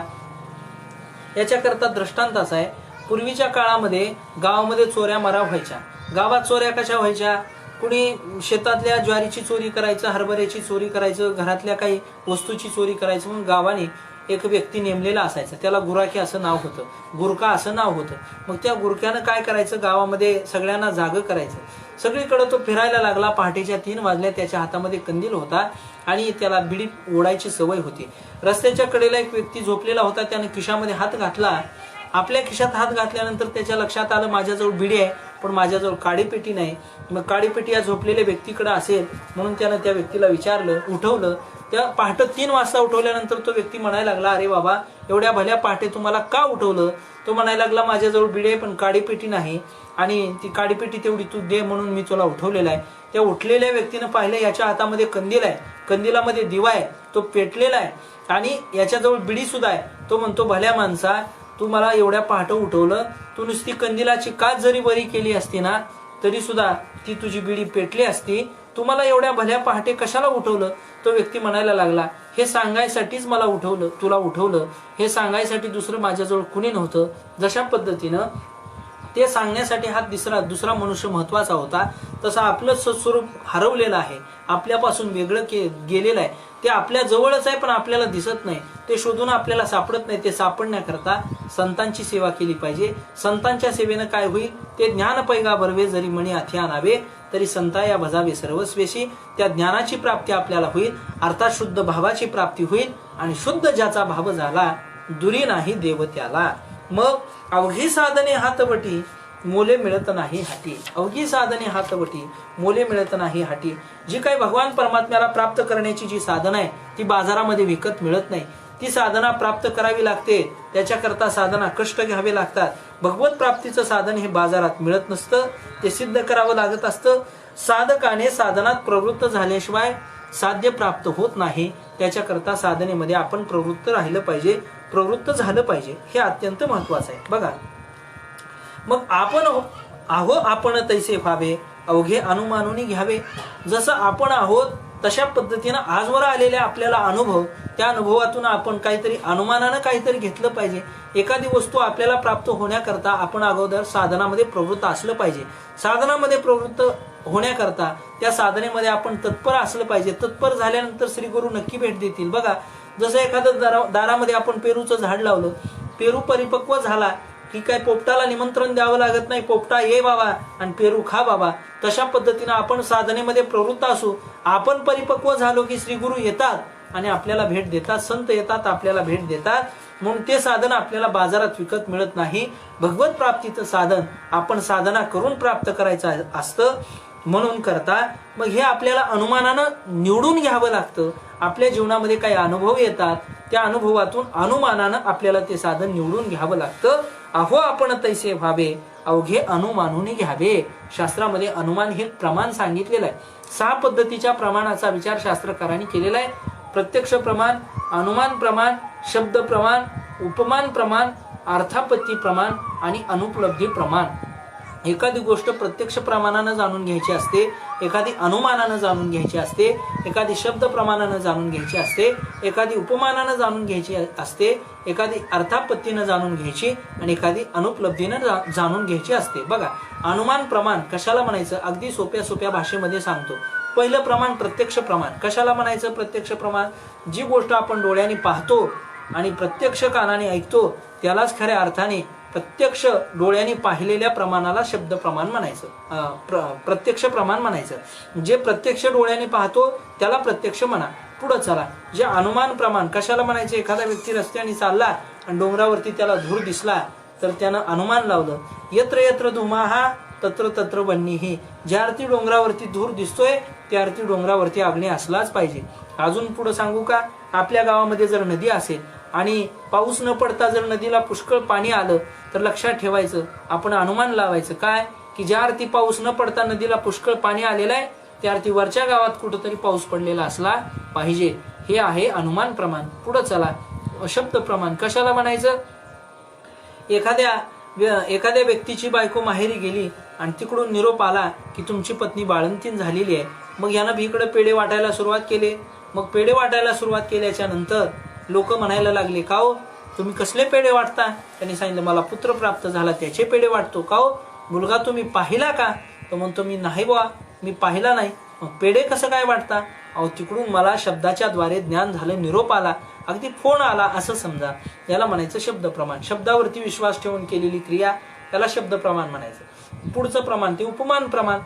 याच्याकरता दृष्टांत असा आहे, पूर्वीच्या काळामध्ये गावामध्ये चोऱ्या मारा व्हायच्या. गावात चोऱ्या कशा व्हायच्या? कुणी शेतातल्या ज्वारीची चोरी करायचं, हरभऱ्याची चोरी करायचं, घरातल्या काही वस्तूची चोरी करायचं. म्हणून गावाने एक व्यक्ती नेमलेला असायचा, त्याला गुराखी असं नाव होतं, गुरखा असं नाव होतं. मग त्या गुरख्यानं काय करायचं, गावामध्ये सगळ्यांना जागं करायचं. सगळीकडे तो फिरायला लागला. पहाटेच्या 3 वाजल्या, त्याच्या हातामध्ये कंदील होता आणि त्याला बिडी ओढायची सवय होती. रस्त्याच्या कडेला एक व्यक्ती झोपलेला होता, त्याने खिशामध्ये हात घातला. आपल्या खिशात हात घातल्यानंतर त्याच्या लक्षात आलं माझ्याजवळ बिडी आहे पण माझ्याजवळ काडीपेटी नाही. मग काडीपेटी या झोपलेल्या व्यक्तीकडे असेल म्हणून त्यानं त्या व्यक्तीला विचारलं, उठवलं. त्या पहाटे 3 वाजता उठवल्यानंतर तो व्यक्ती म्हणायला लागला, अरे बाबा एवढ्या भल्या पहाटे तुम्हाला का उठवलं? तो म्हणायला लागला, माझ्याजवळ बिडी आहे पण काडीपेटी नाही आणि ती काडीपेटी तेवढी तू दे म्हणून मी तुला उठवलेला आहे. त्या उठलेल्या व्यक्तीनं पाहिलं, याच्या हातामध्ये कंदील आहे, कंदिलामध्ये दिवा आहे, तो पेटलेला आहे आणि याच्याजवळ बिडी सुद्धा आहे. तो म्हणतो, भल्या माणसा, तू मला एवढ्या पहाटे उठवलं, तू नुसती कंदिलाची काच जरी बरी केली असती ना तरी सुद्धा ती तुझी बिडी पेटली असती. तू मला एवढ्या भल्या पहाटे कशाला उठवलं? तो व्यक्ती म्हणायला लागला, हे सांगायसाठीच मला उठवलं, तुला उठवलं. हे सांगायसाठी दुसरं माझ्याजवळ कुणी नव्हतं. जशा पद्धतीनं ते सांगण्यासाठी हा दुसरा मनुष्य महत्वाचा होता, तसं आपलं स्वरूप हरवलेलं आहे, आपल्यापासून वेगळं गेलेलं आहे. ते आपल्या जवळच आहे पण आपल्याला दिसत नाही. ते शोधून आपल्याला सापडत नाही. ते सापडण्याकरता संतांची सेवा केली पाहिजे. संतांच्या सेवेनं काय होईल? ते ज्ञान पैगा बरवे, जरी मणी हाती आणावे, तरी संता या भजावे सर्वस्वेशी. त्या ज्ञानाची प्राप्ती आपल्याला होईल, अर्थात शुद्ध भावाची प्राप्ती होईल. आणि शुद्ध ज्याचा भाव झाला दुरी नाही देव त्याला. मग अवघी साधने हातवटी, मोले मिळत नाही हाटी. अवघी साधने हातवटी, मोले मिळत नाही हाटी. जी काही भगवान परमात्म्याला प्राप्त करण्याची जी साधना आहे ती बाजारामध्ये विकत मिळत नाही. ती साधना प्राप्त करावी लागते, त्याच्याकरता साधना कष्ट घ्यावे लागतात. भगवत प्राप्तीचं साधन हे बाजारात मिळत नसतं, ते सिद्ध करावं लागत असतं. साधकाने साधनात प्रवृत्त झाल्याशिवाय साध्य प्राप्त होत नाही. त्याच्याकरता साधनेमध्ये आपण प्रवृत्त राहिलं पाहिजे, प्रवृत्त झालं पाहिजे, हे अत्यंत महत्वाचं आहे. बघा, मग आपण तैसे व्हावे, अवघे अनुमानून घ्यावे. जसं आपण आहोत तशा पद्धतीनं आजवर आलेल्या आपल्याला अनुभव, त्या अनुभवातून आपण काहीतरी अनुमानानं काहीतरी घेतलं पाहिजे. एखादी वस्तू आपल्याला प्राप्त होण्याकरता आपण अगोदर साधनामध्ये प्रवृत्त असलं पाहिजे. साधनामध्ये प्रवृत्त होण्याकरता त्या साधनेमध्ये आपण तत्पर असलं पाहिजे. तत्पर झाल्यानंतर श्री गुरु नक्की भेट देतील. बघा, जसं एखादं दारामध्ये आपण पेरूचं झाड लावलं, पेरू परिपक्व झाला की काय पोपटाला निमंत्रण द्यावं लागत नाही, पोपटा ये बाबा आणि पेरू खा बाबा. तशा पद्धतीनं आपण साधनेमध्ये प्रवृत्त असू. आपण परिपक्व झालो की श्री गुरु येतात आणि आपल्याला भेट देतात, संत येतात आपल्याला भेट देतात. म्हणून ते साधन आपल्याला बाजारात विकत मिळत नाही. भगवत प्राप्तीचं साधन आपण साधना करून प्राप्त करायचं असतं. म्हणून करता मग हे आपल्याला अनुमानानं निवडून घ्यावं लागतं. आपल्या जीवनामध्ये काही अनुभव येतात, त्या अनुभवातून अनुमानानं आपल्याला ते साधन निवडून घ्यावं लागतं. अहो आपण तैसे व्हावे, अवघे अनुमानून घ्यावे. शास्त्रामध्ये अनुमान हे प्रमाण सांगितलेलं आहे. 6 पद्धतीच्या प्रमाणाचा विचार शास्त्रकारांनी केलेला आहे. प्रत्यक्ष प्रमाण, अनुमान प्रमाण, शब्द प्रमाण, उपमान प्रमाण, अर्थापत्ती प्रमाण आणि अनुपलब्धी प्रमाण. एखादी गोष्ट प्रत्यक्ष प्रमाणानं जाणून घ्यायची असते, एखादी अनुमानानं जाणून घ्यायची असते, एखादी शब्द प्रमाणानं जाणून घ्यायची असते, एखादी उपमानानं जाणून घ्यायची असते, एखादी अर्थापत्तीनं जाणून घ्यायची आणि एखादी अनुपलब्धीनं जाणून घ्यायची असते. बघा, अनुमान प्रमाण कशाला म्हणायचं? अगदी सोप्या सोप्या भाषेमध्ये सांगतो. पहिलं प्रमाण प्रत्यक्ष प्रमाण. कशाला म्हणायचं प्रत्यक्ष प्रमाण? जी गोष्ट आपण डोळ्यांनी पाहतो आणि प्रत्यक्ष कानाने ऐकतो त्यालाच खऱ्या अर्थाने प्रत्यक्ष डोळ्यांनी पाहिलेल्या प्रमाणाला शब्द प्रमाण म्हणायचं, प्रत्यक्ष प्रमाण म्हणायचं. जे प्रत्यक्ष डोळ्यांनी पाहतो त्याला प्रत्यक्ष म्हणा. पुढे चला, जे अनुमान प्रमाण कशाला म्हणायचे? एखादा व्यक्ती रस्त्याने चालला आणि डोंगरावरती त्याला धूर दिसला तर त्यानं अनुमान लावलं, यत्र यत्र धुमाहा तत्र तत्र वन्नीही. ज्या अर्थी डोंगरावरती धूर दिसतोय त्या अर्थी डोंगरावरती अग्नी असलाच पाहिजे. अजून पुढे सांगू का? आपल्या गावामध्ये जर नदी असेल आणि पाऊस न पडता जर नदीला पुष्कळ पाणी आलं तर लक्षात ठेवायचं, आपण अनुमान लावायचं काय? की ज्या अर्थी पाऊस न पडता नदीला पुष्कळ पाणी आलेलं आहे त्या अर्थी वरच्या गावात कुठंतरी पाऊस पडलेला असला पाहिजे. हे आहे अनुमान प्रमाण. पुढे चला, शब्द प्रमाण कशाला म्हणायचं? एखाद्या व्यक्तीची बायको माहेरी गेली आणि तिकडून निरोप आला की तुमची पत्नी बाळंतीण झालेली आहे. मग यानं भीकडे पेढे वाटायला सुरुवात केली. मग पेढे वाटायला सुरुवात केल्याच्या नंतर लोक म्हणायला लागले, का हो तुम्ही कसले पेढे वाटता? त्यांनी सांगितलं, मला पुत्र प्राप्त झाला त्याचे पेढे वाटतो. का हो मुलगा तुम्ही पाहिला का? तो म्हणतो, मी नाही बुवा, मी पाहिला नाही. मग पेढे कसं काय वाटता? अहो तिकडून मला शब्दाच्या द्वारे ज्ञान झालं, निरोप आला, अगदी फोन आला असं समजा. याला म्हणायचं शब्द प्रमाण. शब्दावरती विश्वास ठेवून केलेली क्रिया त्याला शब्द प्रमाण म्हणायचं. पुढचं प्रमाण ते उपमान प्रमाण.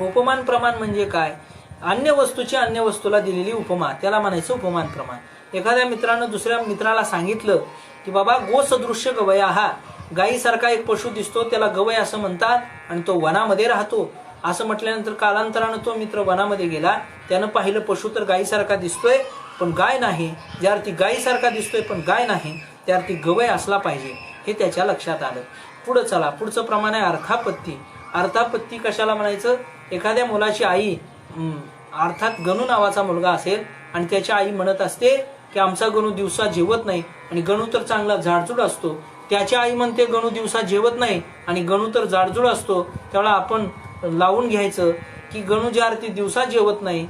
उपमान प्रमाण म्हणजे काय? अन्य वस्तूची अन्य वस्तूला दिलेली उपमा, त्याला म्हणायचं उपमान प्रमाण. एखाद्या मित्रानं दुसऱ्या मित्राला सांगितलं की बाबा गो सदृश्य गवया, हा गायीसारखा एक पशु दिसतो त्याला गवय असं म्हणतात आणि तो वनामध्ये राहतो. असं म्हटल्यानंतर कालांतरानं तो मित्र वनामध्ये गेला, त्यानं पाहिलं पशु तर गायीसारखा दिसतोय पण गाय नाही. ज्या अर्थी गायीसारखा दिसतोय पण गाय नाही त्या अर्थी गवय असला पाहिजे, हे त्याच्या लक्षात आलं. पुढं चला, पुढचं प्रमाण आहे अर्थापत्ती. अर्थापत्ती कशाला म्हणायचं? एखाद्या मुलाची आई, अर्थात गणू नावाचा मुलगा असेल आणि त्याची आई म्हणत असते की आमचा गणू दिवसा जेवत नाही आणि गणू तर चांगला जाडजूड असतो. त्याची आई म्हणते गणू दिवसा जेवत नाही आणि गणू तर जाडजूड असतो. त्यावेळेला आपण लावून घ्यायचं की गणू ज्या अर्थी दिवसा जेवत नाही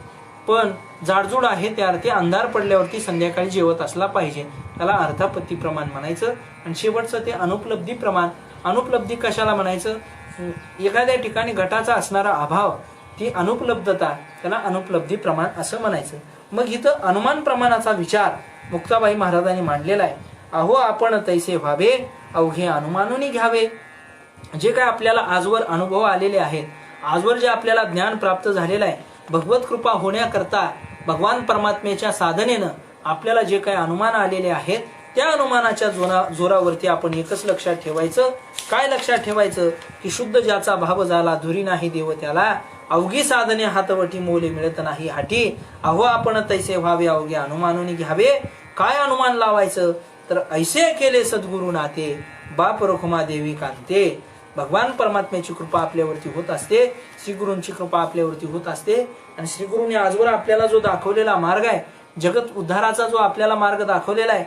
पण जाडजूड आहे त्या अर्थी अंधार पडल्यावरती संध्याकाळी जेवत असला पाहिजे. त्याला अर्थापत्ती प्रमाण म्हणायचं. आणि शेवटचं ते अनुपलब्धी प्रमाण. अनुपलब्धी कशाला म्हणायचं? एखाद्या ठिकाणी घटाचा असणारा अभाव, ती अनुपलब्धता, त्याला अनुपलब्धी प्रमाण असं म्हणायचं. मग इथं अनुमान प्रमाणाचा विचार मुक्ताबाई महाराजांनी मांडलेला आहे. अहो आपण तैसे व्हावे, अवघे अनुमानून घ्यावे. जे काय आपल्याला आजवर अनुभव आलेले आहेत, आजवर जे आपल्याला ज्ञान प्राप्त झालेलं आहे, भगवत कृपा होण्याकरता भगवान परमात्म्याच्या साधनेनं आपल्याला जे काही अनुमान आलेले आहेत त्या अनुमानाच्या जोरावरती आपण एकच लक्षात ठेवायचं. काय लक्षात ठेवायचं? की शुद्ध ज्याचा भाव झाला धुरी नाही देव त्याला, अवघी साधने हातवटी मोले मिळत नाही हाटी. अहो आपण तैसे व्हावे, अवघे अनुमानून घ्यावे. काय अनुमान लावायचं? तर ऐसे केले सद्गुरु नाते, बाप रखुमा देवी कांते. भगवान परमात्म्याची कृपा आपल्यावरती होत असते, श्रीगुरूंची कृपा आपल्यावरती होत असते. आणि श्रीगुरूंनी आजवर आपल्याला जो दाखवलेला मार्ग आहे, जगत उद्धाराचा जो आपल्याला मार्ग दाखवलेला आहे,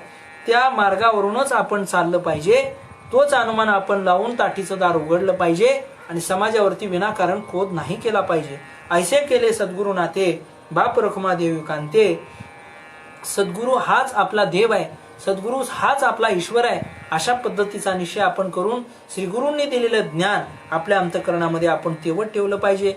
त्या मार्गावरूनच आपण चाललं पाहिजे. तोच अनुमान आपण लावून ताटीचं दार उघडलं पाहिजे आणि समाजावरती विनाकारण क्रोध नाही केला पाहिजे. ऐसे केले सद्गुरु नाते, बाप रखुमा देवी कांते. सद्गुरू हाच आपला देव आहे, सद्गुरू हाच आपला ईश्वर आहे. अशा पद्धतीचा निश्चय आपण करून श्रीगुरूंनी दिलेलं ज्ञान आपल्या अंतःकरणामध्ये आपण तेवढ ठेवलं पाहिजे.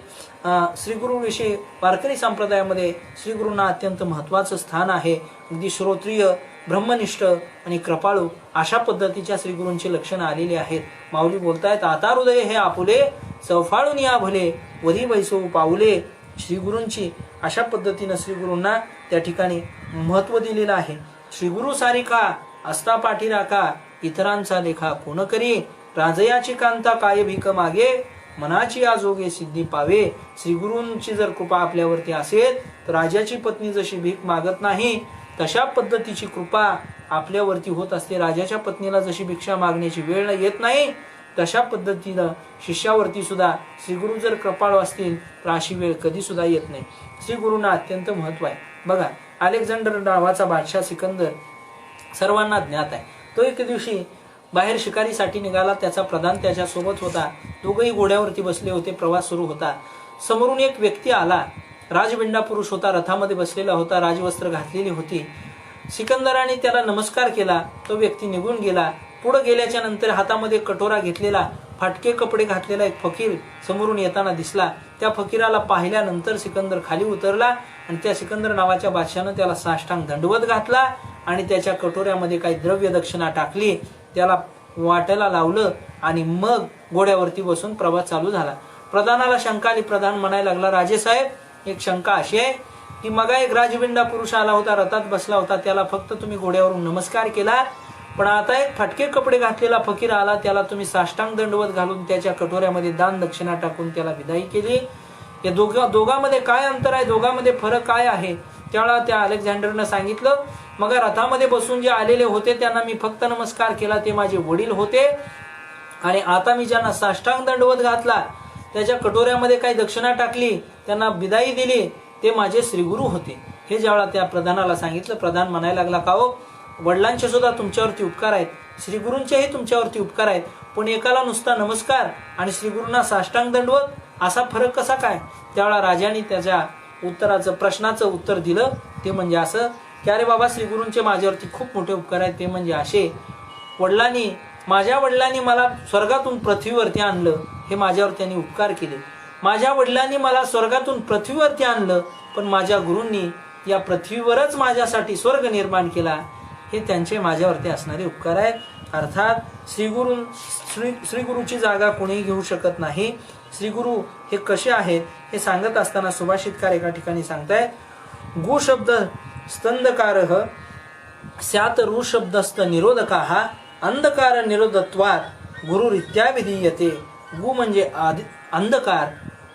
श्रीगुरूविषयी वारकरी संप्रदायामध्ये श्रीगुरूंना अत्यंत महत्त्वाचं स्थान आहे. अगदी श्रोत्रिय, ब्रह्मनिष्ठ आणि कृपाळू अशा पद्धतीच्या श्रीगुरूंची लक्षणं आलेली आहेत. माऊली बोलतायत, आता हृदय हे आपुले, चौफाळून या भले, वरी वैसो पाऊले. श्रीगुरूंची अशा पद्धतीनं श्रीगुरूंना त्या ठिकाणी महत्त्व दिलेलं आहे. श्रीगुरु सारिका असता पाठी राखा, इतरांचा लेखा कोण करी. राजयाची कांता काय भीक मागे, मनाची आजोगे सिद्धी पावे. श्रीगुरूंची जर कृपा आपल्यावरती असेल तर राजाची पत्नी जशी भीक मागत नाही तशा पद्धतीची कृपा आपल्यावरती होत असते. राजाच्या पत्नीला जशी भिक्षा मागण्याची वेळ येत नाही तशा पद्धतीनं शिष्यावरती सुद्धा श्रीगुरू जर कृपाळू असतील तर अशी वेळ कधी सुद्धा येत नाही. श्रीगुरूंना अत्यंत महत्व आहे. बघा, अलेक्झांडर नावाचा बादशाह सिकंदर सर्वांना ज्ञात आहे. तो एक दिवशी बाहेर शिकारीसाठी निघाला. त्याचा प्रधान त्याच्या सोबत होता. दोघंही घोड्यावरती बसले होते. प्रवास सुरू होता. समोरून एक व्यक्ती आला. राजबिंडा पुरुष होता. रथामध्ये बसलेला होता. राजवस्त्र घातलेली होती. सिकंदराने त्याला नमस्कार केला. तो व्यक्ती निघून गेला. पुढे गेल्याच्या नंतर हातामध्ये कटोरा घेतलेला, फाटके कपडे घातलेला एक फकीर समोरून येताना दिसला. त्या फकीराला पाहिल्यानंतर सिकंदर खाली उतरला आणि त्या सिकंदर नावाच्या बादशानं त्याला साष्टांग दंडवत घातला आणि त्याच्या कटोऱ्यामध्ये काही द्रव्य दक्षिणा टाकली. त्याला वाटायला लावलं आणि मग घोड्यावरती बसून प्रवास चालू झाला. प्रधानाला शंका आली. प्रधान म्हणायला लागला, राजेसाहेब, एक शंका अशी आहे की मगा एक राजबिंडा पुरुष आला होता, रथात बसला होता, त्याला फक्त तुम्ही घोड्यावरून नमस्कार केला, पण आता एक फाटके कपडे घातलेला फकीर आला, त्याला तुम्ही साष्टांग दंडवत घालून त्याच्या कटोऱ्यामध्ये दान दक्षिणा टाकून त्याला विदाई केली. या दोघांमध्ये काय अंतर आहे, दोघांमध्ये फरक काय आहे? त्यावेळा त्या अलेक्झांडरनं सांगितलं, मग रथामध्ये बसून जे आलेले होते त्यांना मी फक्त नमस्कार केला, ते माझे वडील होते, आणि आता मी ज्यांना साष्टांग दंडवत घातला, त्याच्या कटोऱ्यामध्ये काही दक्षिणा टाकली, त्यांना विदाई दिली, ते माझे श्रीगुरु होते. हे ज्यावेळा त्या प्रधानाला सांगितलं, प्रधान म्हणायला लागला, का हो, वडिलांचे सुद्धा तुमच्यावरती उपकार आहेत, श्रीगुरूंचेही तुमच्यावरती उपकार आहेत, पण एकाला नुसता नमस्कार आणि श्रीगुरूंना साष्टांग दंडवत असा फरक कसा काय? त्यावेळा राजाने त्याच्या प्रश्नाचं उत्तर दिलं. ते म्हणजे असं की अरे बाबा, श्रीगुरूंचे माझ्यावरती खूप मोठे उपकार आहेत. ते म्हणजे असे, माझ्या वडिलांनी मला स्वर्गातून पृथ्वीवरती आणलं, हे माझ्यावर त्यांनी उपकार केले. माझ्या वडिलांनी मला स्वर्गातून पृथ्वीवरती आणलं, पण माझ्या गुरूंनी या पृथ्वीवरच माझ्यासाठी स्वर्ग निर्माण केला, हे त्यांचे माझ्यावरती असणारे उपकार आहेत. अर्थात श्रीगुरूची जागा कोणीही घेऊ शकत नाही. श्रीगुरु हे कसे आहेत हे सांगत असताना सुभाषितकार एका ठिकाणी सांगतायत, गु शब्द स्तंदकारः स्यात् रू शब्दस्त निरोधकाः अंधकार निरोधत्वात् गुरुरित्या विधीयते. गु म्हणजे अंधकार,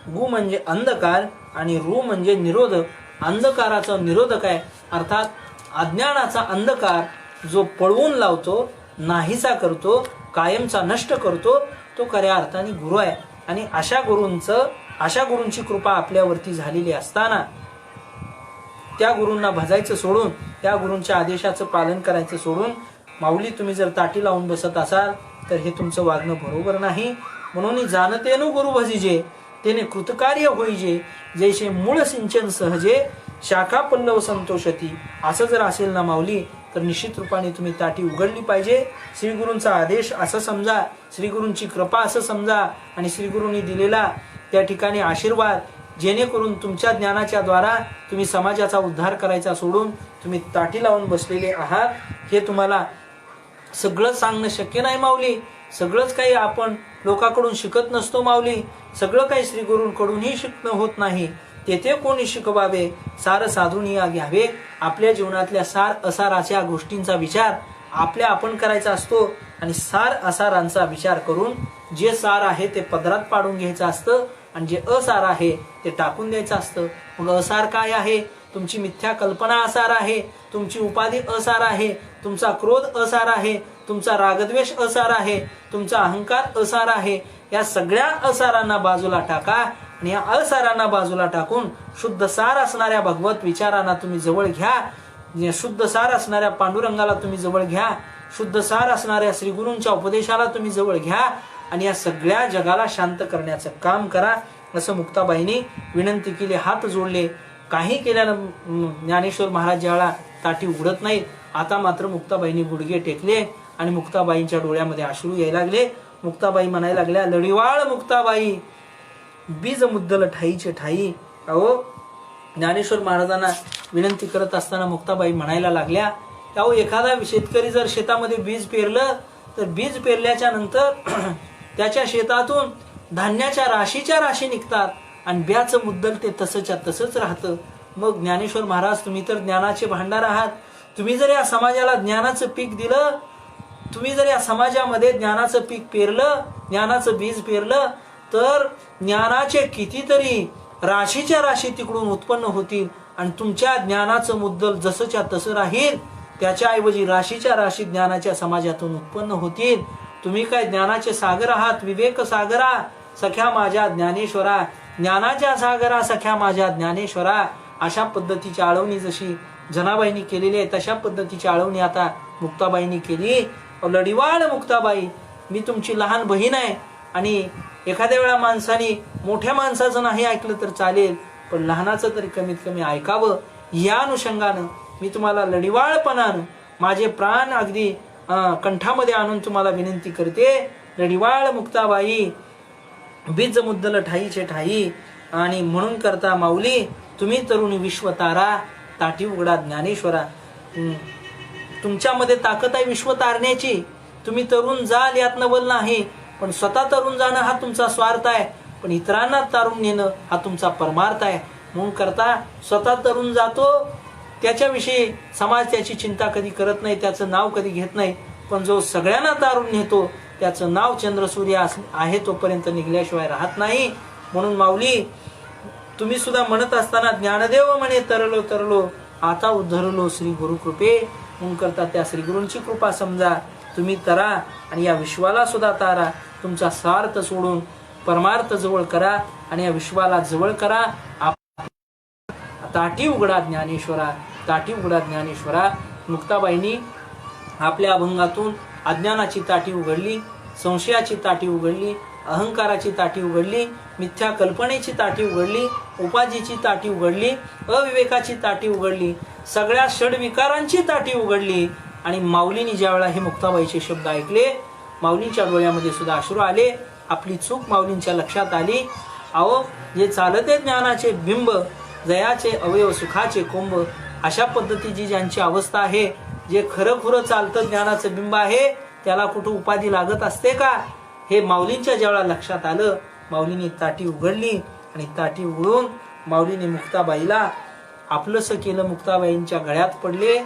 गु म्हणजे अंधकार आणि रू म्हणजे निरोध. अंधकाराचा निरोधक आहे. अर्थात अज्ञानाचा अंधकार जो पळवून लावतो, नाहीसा करतो, कायमचा नष्ट करतो, तो खऱ्या अर्थाने गुरु आहे. आणि अशा गुरूंची कृपा आपल्यावरती झालेली असताना त्या गुरूंना भजायचं सोडून, त्या गुरूंच्या आदेशाचं पालन करायचं सोडून माऊली तुम्ही जर ताटी लावून बसत असाल तर हे तुमचं वागणं बरोबर नाही. म्हणून जाणतेनु गुरु भजिजे तेने कृतकार्य होईजे, जैसे मूळ सिंचन सहजे शाखा पल्लव संतोषती. असं जर असेल ना माऊली, तर निश्चित रूपाने तुम्ही ताटी उघडली पाहिजे. श्रीगुरूंचा आदेश असं समजा, श्रीगुरूंची कृपा असं समजा, आणि श्रीगुरूंनी दिलेला त्या ठिकाणी आशीर्वाद, जेणेकरून तुमच्या ज्ञानाच्या द्वारा तुम्ही समाजाचा उद्धार करायचा सोडून तुम्ही ताटी लावून बसलेले आहात. हे तुम्हाला सगळं सांगणं शक्य नाही माऊली. सगळंच काही आपण लोकांकडून शिकत नसतो माऊली. सगळं काही श्रीगुरूंकडूनही शिकणं होत नाही. तेथे कोणी शिकवावे, सार साधून या घ्यावे. आपल्या जीवनातल्या सार असाराच्या गोष्टींचा विचार आपण करायचा असतो, आणि सार असारांचा विचार करून जे सार आहे ते पदरात पाडून घ्यायचं असतं, आणि जे असार आहे ते टाकून द्यायचं असतं. मग असार काय आहे? तुमची मिथ्या कल्पना असार आहे, तुमची उपाधी असार आहे, तुमचा क्रोध असार आहे, तुमचा रागद्वेष असार आहे, तुमचा अहंकार असार आहे. या सगळ्या असारांना बाजूला टाका, आणि या असारांना बाजूला टाकून शुद्ध सार असणाऱ्या भगवत विचारांना तुम्ही जवळ घ्या. शुद्ध सार असणाऱ्या पांडुरंगाला तुम्ही जवळ घ्या. शुद्ध सार असणाऱ्या श्रीगुरूंच्या उपदेशाला तुम्ही जवळ घ्या, आणि या सगळ्या जगाला शांत करण्याचं काम करा. असं मुक्ताबाईंनी विनंती केली, हात जोडले. काही केल्यानं ज्ञानेश्वर महाराज ज्यावेळा ताटी उघडत नाहीत, आता मात्र मुक्ताबाईंनी गुडघे टेकले आणि मुक्ताबाईंच्या डोळ्यामध्ये अश्रू यायला लागले. मुक्ताबाई म्हणायला लागल्या, लढीवाळ मुक्ताबाई, बीज मुद्दल ठाईचे ठाई. अहो, ज्ञानेश्वर महाराजांना विनंती करत असताना मुक्ताबाई म्हणायला लागल्या, अहो, एखादा शेतकरी जर शेतामध्ये बीज पेरलं, तर बीज पेरल्याच्या नंतर त्याच्या शेतातून धान्याच्या राशीच्या राशी निघतात, आणि ब्याचं मुद्दल ते तसंच्या तसंच राहतं. मग ज्ञानेश्वर महाराज, तुम्ही तर ज्ञानाचे भांडार आहात. तुम्ही जर या समाजाला ज्ञानाचं पीक दिलं, तुम्ही जर या समाजामध्ये ज्ञानाचं पीक पेरलं, ज्ञानाचं बीज पेरलं, तर ज्ञानाचे कितीतरी राशीच्या राशी तिकडून उत्पन्न होतील, आणि तुमच्या ज्ञानाचं मुद्दल जसंच्या तसं राहील. त्याच्याऐवजी राशीच्या राशी ज्ञानाच्या समाजातून उत्पन्न होतील. तुम्ही काय ज्ञानाचे सागर आहात, विवेक सागरा सख्या माझ्या ज्ञानेश्वरा, ज्ञानाच्या सागरा सख्या माझ्या ज्ञानेश्वरा. अशा पद्धतीची आळवणी जशी जनाबाईंनी केलेली आहे, तशा पद्धतीची आळवणी आता मुक्ताबाईंनी केली. लढिवाळ मुक्ताबाई, मी तुमची लहान बहीण आहे आणि एखाद्या वेळा माणसाने मोठ्या माणसाचं नाही ऐकलं तर चालेल, पण लहानाचं तरी कमीत कमी ऐकावं. या अनुषंगानं मी तुम्हाला लढिवाळपणानं माझे प्राण अगदी कंठामध्ये आणून तुम्हाला विनंती करते. लढिवाळ मुक्ताबाई, बीज मुद्दल ठाईचे ठाई, आणि म्हणून करता माऊली तुम्ही तरुणी विश्वतारा, ताटी उघडा ज्ञानेश्वरा. तुमच्यामध्ये ताकद आहे विश्व तारण्याची. तुम्ही तरुण जाल यात नवल नाही, पण स्वतः तरुण जाणं हा तुमचा स्वार्थ आहे, पण इतरांना तारून नेणं हा तुमचा परमार्थ आहे. म्हणून करता स्वतः तरुण जातो, त्याच्याविषयी समाज त्याची चिंता कधी करत नाही, त्याचं नाव कधी घेत नाही. पण जो सगळ्यांना तारून नेतो त्याचं नाव चंद्रसूर्य आहे तोपर्यंत निघल्याशिवाय राहत नाही. म्हणून माऊली, तुम्ही सुद्धा म्हणत असताना ज्ञानदेव म्हणे तरलो तरलो, आता उद्धरलो श्री गुरु कृपे. म्हणून करता त्या श्री गुरूंची कृपा समजा, तुम्ही तरा आणि या विश्वाला सुद्धा तारा. तुमचा स्वार्थ सोडून परमार्थ जवळ करा आणि या विश्वाला जवळ करा. ताटी उघडा ज्ञानेश्वरा, ताटी उघडा ज्ञानेश्वरा. मुक्ताबाईंनी आपल्या अभंगातून अज्ञानाची ताटी उघडली, संशयाची ताटी उघडली, अहंकाराची ताटी उघडली, मिथ्या कल्पनेची ताटी उघडली, उपाधीची ताटी उघडली, अविवेकाची ताटी उघडली, सगळ्या षडविकारांची ताटी उघडली. आणि माऊलींनी ज्यावेळा हे मुक्ताबाईचे शब्द ऐकले, माऊलींच्या डोळ्यामध्ये सुद्धा अश्रू आले. आपली चूक माऊलींच्या लक्षात आली. अहो, जे चालते ज्ञानाचे बिंब, जयाचे अवयव सुखाचे कोंब, अशा पद्धतीची ज्यांची अवस्था आहे, जे खरं खुरं चालतं ज्ञानाचं बिंब आहे, त्याला कुठं उपाधी लागत असते का? हे माऊलींच्या ज्यावेळा लक्षात आलं, माऊलींनी ताटी उघडली आणि ताटी उघडून माऊलीने मुक्ताबाईला आपलंसं केलं. मुक्ताबाईंच्या गळ्यात पडले,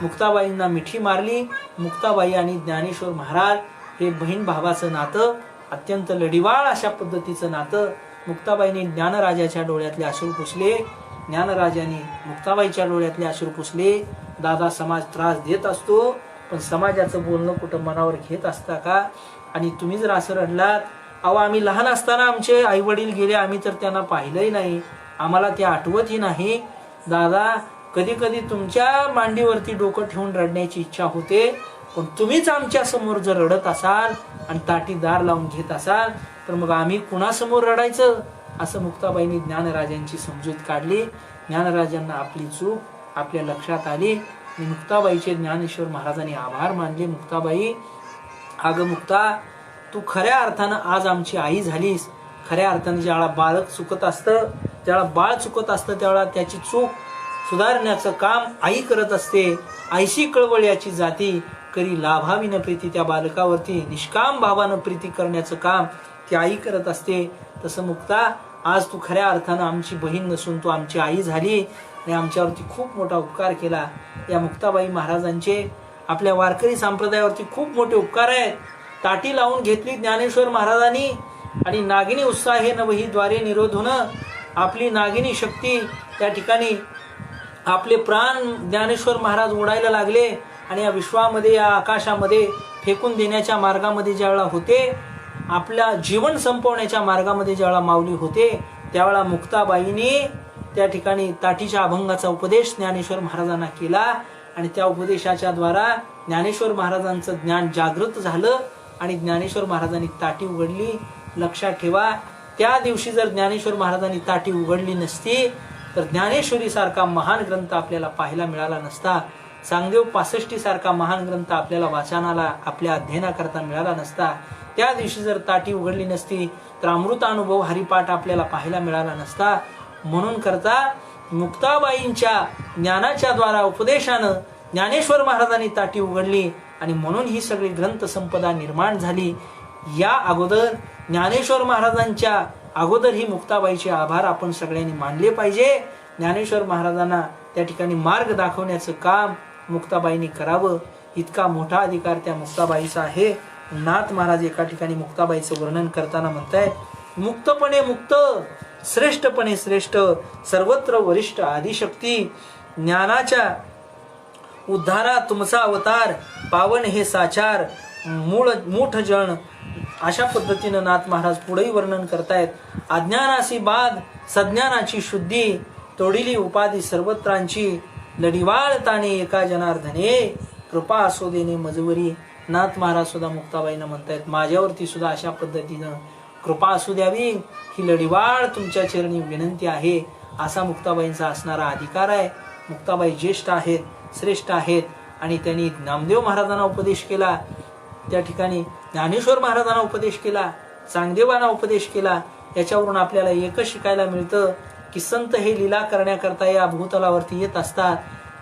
मुक्ताबाईंना मिठी मारली. मुक्ताबाई आणि ज्ञानेश्वर महाराज हे बहीण भावाचं नातं, अत्यंत लढिवाळ अशा पद्धतीचं नातं. मुक्ताबाईंनी ज्ञानराजाच्या डोळ्यातले अश्रू पुसले, ज्ञानराजाने मुक्ताबाईच्या डोळ्यातले अश्रू पुसले. दादा, समाज त्रास देत असतो, पण समाजाचं बोलणं कुठं मनावर घेत असता का? आणि तुम्ही जर असं रडलात, अहो आम्ही लहान असताना आमचे आई वडील गेले, आम्ही तर त्यांना पाहिलंही नाही, आम्हाला ते आठवतही नाही. दादा, कधी कधी तुमच्या मांडीवरती डोकं ठेवून रडण्याची इच्छा होते, पण तुम्हीच आमच्या समोर जर रडत असाल आणि ताटी दार लावून घेत असाल, तर मग आम्ही कुणासमोर रडायचं? असं मुक्ताबाईंनी ज्ञानराजांची समजूत काढली. ज्ञानराजांना आपली चूक आपल्या लक्षात आली आणि मुक्ताबाईचे ज्ञानेश्वर महाराजांनी आभार मानले. मुक्ताबाई, अगं मुक्ता, तू खऱ्या अर्थानं आज आमची आई झालीस. खऱ्या अर्थानं ज्यावेळा बालक चुकत असतं, ज्यावेळा बाळ चुकत असतं, त्यावेळा त्याची चूक सुधारण्याचं काम आई करत असते. आईशी कळवळ याची जाती, करी लाभाविन प्रीती. त्या बालकावरती निष्काम भावानं प्रीती करण्याचं काम ती आई करत असते. तसं मुक्ता, आज तू खऱ्या अर्थानं आमची बहीण नसून तू आमची आई झाली आणि आमच्यावरती खूप मोठा उपकार केला. या मुक्ताबाई महाराजांचे आपल्या वारकरी संप्रदायावरती खूप मोठे उपकार आहेत. ताटी लावून घेतली ज्ञानेश्वर महाराजांनी आणि नागिनी उत्साहे नवही द्वारे निरोध होणं, आपली नागिनी शक्ती त्या ठिकाणी आपले प्राण ज्ञानेश्वर महाराज ओढायला लागले आणि या विश्वामध्ये, या आकाशामध्ये फेकून देण्याच्या मार्गामध्ये ज्यावेळा होते, आपल्या जीवन संपवण्याच्या मार्गामध्ये ज्यावेळा माऊली होते, त्यावेळा मुक्ताबाईंनी त्या ठिकाणी ताटीच्या अभंगाचा उपदेश ज्ञानेश्वर महाराजांना केला आणि त्या उपदेशाच्या द्वारा ज्ञानेश्वर महाराजांचं ज्ञान जागृत झालं आणि ज्ञानेश्वर महाराजांनी ताटी उघडली. लक्षात ठेवा, त्या दिवशी जर ज्ञानेश्वर महाराजांनी ताटी उघडली नसती तर ज्ञानेश्वरी सारखा महान ग्रंथ आपल्याला पाहायला मिळाला नसता. चांगदेव 65 सारखा महान ग्रंथ आपल्याला वाचनाला, आपल्या अध्ययनाकरता मिळाला नसता. त्या दिवशी जर ताटी उघडली नसती तर अमृतानुभव हरिपाठ आपल्याला पाहायला मिळाला नसता. म्हणून करता मुक्ताबाईंच्या ज्ञानाच्या द्वारा, उपदेशानं ज्ञानेश्वर महाराजांनी ताटी उघडली आणि म्हणून ही सगळी ग्रंथ संपदा निर्माण झाली. या अगोदर ज्ञानेश्वर महाराजांच्या अगोदर ही मुक्ताबाईचे आभार आपण सगळ्यांनी मानले पाहिजे. ज्ञानेश्वर महाराजांना त्या ठिकाणी मार्ग दाखवण्याचं काम मुक्ताबाईंनी करावं. इतका मोठा अधिकार त्या मुक्ताबाईचा आहे. नाथ महाराज एका ठिकाणी मुक्ताबाईचं वर्णन करताना म्हणतायत, मुक्तपणे मुक्त, श्रेष्ठपणे श्रेष्ठ, सर्वत्र वरिष्ठ आदिशक्ती, ज्ञानाच्या उद्धारा तुमचा अवतार, पावन हे साचार, मूठ जण. अशा पद्धतीनं नाथ महाराज पुढेही वर्णन करतायत. अज्ञानासी बाध, सज्ञानाची शुद्धी, तोडिली उपाधी सर्वत्रांची, लढिवाळ ताने एका जनार्दने, कृपा असो देणे मजवरी. नाथ महाराज सुद्धा मुक्ताबाईंना म्हणतायत, माझ्यावरती सुद्धा अशा पद्धतीनं कृपा असू द्यावी, ही लढीवाळ तुमच्या चरणी विनंती आहे, असा मुक्ताबाईंचा असणारा अधिकार आहे. मुक्ताबाई ज्येष्ठ आहेत, श्रेष्ठ आहेत आणि त्यांनी नामदेव महाराजांना उपदेश केला, त्या ठिकाणी ज्ञानेश्वर महाराजांना उपदेश केला, चांगदेवांना उपदेश केला. याच्यावरून आपल्याला एकच शिकायला मिळतं की संत हे लीला करण्याकरता या भूतलावरती येत असतात.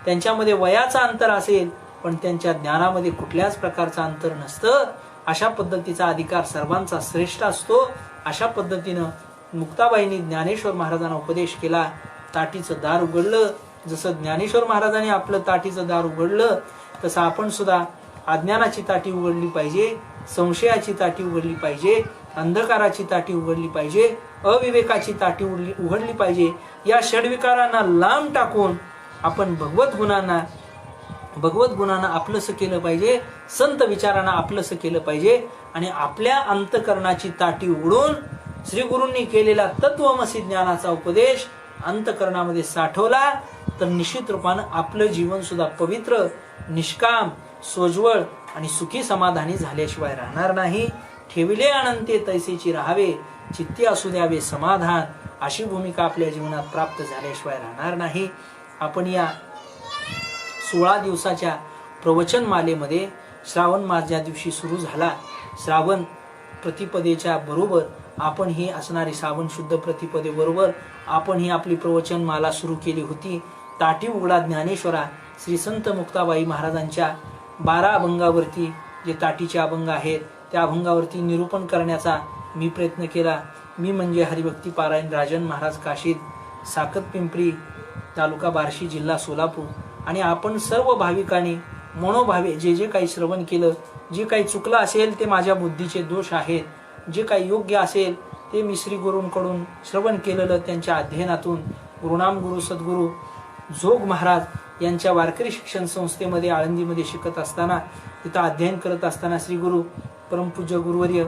त्यांच्यामध्ये वयाचा अंतर असेल पण त्यांच्या ज्ञानामध्ये कुठल्याच प्रकारचं अंतर नसतं. अशा पद्धतीचा अधिकार सर्वांचा श्रेष्ठ असतो. अशा पद्धतीनं मुक्ताबाईंनी ज्ञानेश्वर महाराजांना उपदेश केला. ताटीचं दार उघडलं. जसं ज्ञानेश्वर महाराजांनी आपलं ताटीचं दार उघडलं तसं आपण सुद्धा अज्ञानाची ताटी उघडली पाहिजे, संशयाची ताटी उघडली पाहिजे, अंधकाराची ताटी उघडली पाहिजे, अविवेकाची ताटी उघडली पाहिजे. या षडविकारांना लांब टाकून आपण भगवत गुणांना आपलंसं केलं पाहिजे, संत विचारांना आपलंसं केलं पाहिजे आणि आपल्या अंतकरणाची ताटी उघडून श्री गुरूंनी केलेला तत्वमसी ज्ञानाचा उपदेश अंतकरणामध्ये साठवला तर निश्चित रूपानं आपलं जीवन सुद्धा पवित्र, निष्काम, सोज्वळ आणि सुखी समाधानी झाल्याशिवाय राहणार नाही. ठेविले अनंते तैसेची राहावे, चित्ती असू द्यावे समाधान, अशी भूमिका आपल्या जीवनात प्राप्त झाल्याशिवाय राहणार नाही. आपण या 16 दिवसाच्या प्रवचन मालेमध्ये श्रावण मास ज्या दिवशी सुरू झाला, श्रावण प्रतिपदेच्या बरोबर आपण ही असणारी श्रावण शुद्ध प्रतिपदे बरोबर आपण ही आपली प्रवचन माला सुरू केली होती. ताटी उघडा ज्ञानेश्वरा श्री संत मुक्ताबाई महाराजांच्या 12 अभंगावरती जे ताटीचे अभंग आहेत त्या अभंगावरती निरूपण करण्याचा मी प्रयत्न केला. मी म्हणजे हरिभक्ती पारायण राजन महाराज काशीद, साकत पिंपरी, तालुका बार्शी, जिल्हा सोलापूर. आणि आपण सर्व भाविकांनी मनोभावे जे जे काही श्रवण केलं, जे काही चुकलं असेल ते माझ्या बुद्धीचे दोष आहेत, जे काही योग्य असेल ते मी श्री गुरूंकडून श्रवण केलेलं त्यांच्या अध्ययनातून गुरुनाम गुरु सद्गुरू जोग महाराज यांच्या वारकरी शिक्षण संस्थेमध्ये आळंदीमध्ये शिकत असताना, तिथं अध्ययन करत असताना श्री गुरु परमपूज्य गुरुवर्य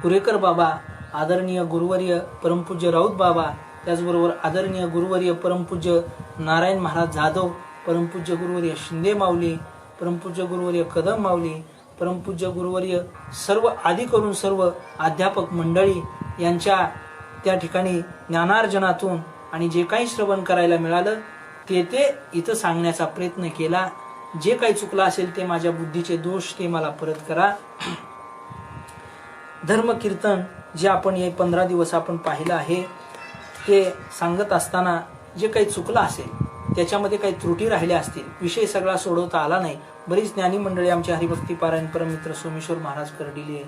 कुरेकर बाबा, आदरणीय गुरुवर्य परमपूज्य राऊत बाबा, त्याचबरोबर आदरणीय गुरुवर्य परमपूज्य नारायण महाराज जाधव, परमपूज्य गुरुवर्य शिंदे माऊली, परमपूज्य गुरुवर्य कदम माऊली, परमपूज्य गुरुवर्य सर्व आदी करून सर्व अध्यापक मंडळी यांच्या त्या ठिकाणी ज्ञानार्जनातून आणि जे काही श्रवण करायला मिळालं ते इथं सांगण्याचा प्रयत्न केला. जे काही चुकलं असेल ते माझ्या बुद्धीचे दोष ते मला परत करा. धर्म कीर्तन जे आपण हे 15 दिवस आपण पाहिलं आहे ते सांगत असताना जे काही चुकलं असेल, त्याच्यामध्ये काही त्रुटी राहिल्या असतील, विषय सगळा सोडवता आला नाही. बरीच ज्ञानी मंडळी आमचे हरिभक्ती पारायण परममित्र सोमेश्वर महाराज कर्डिले,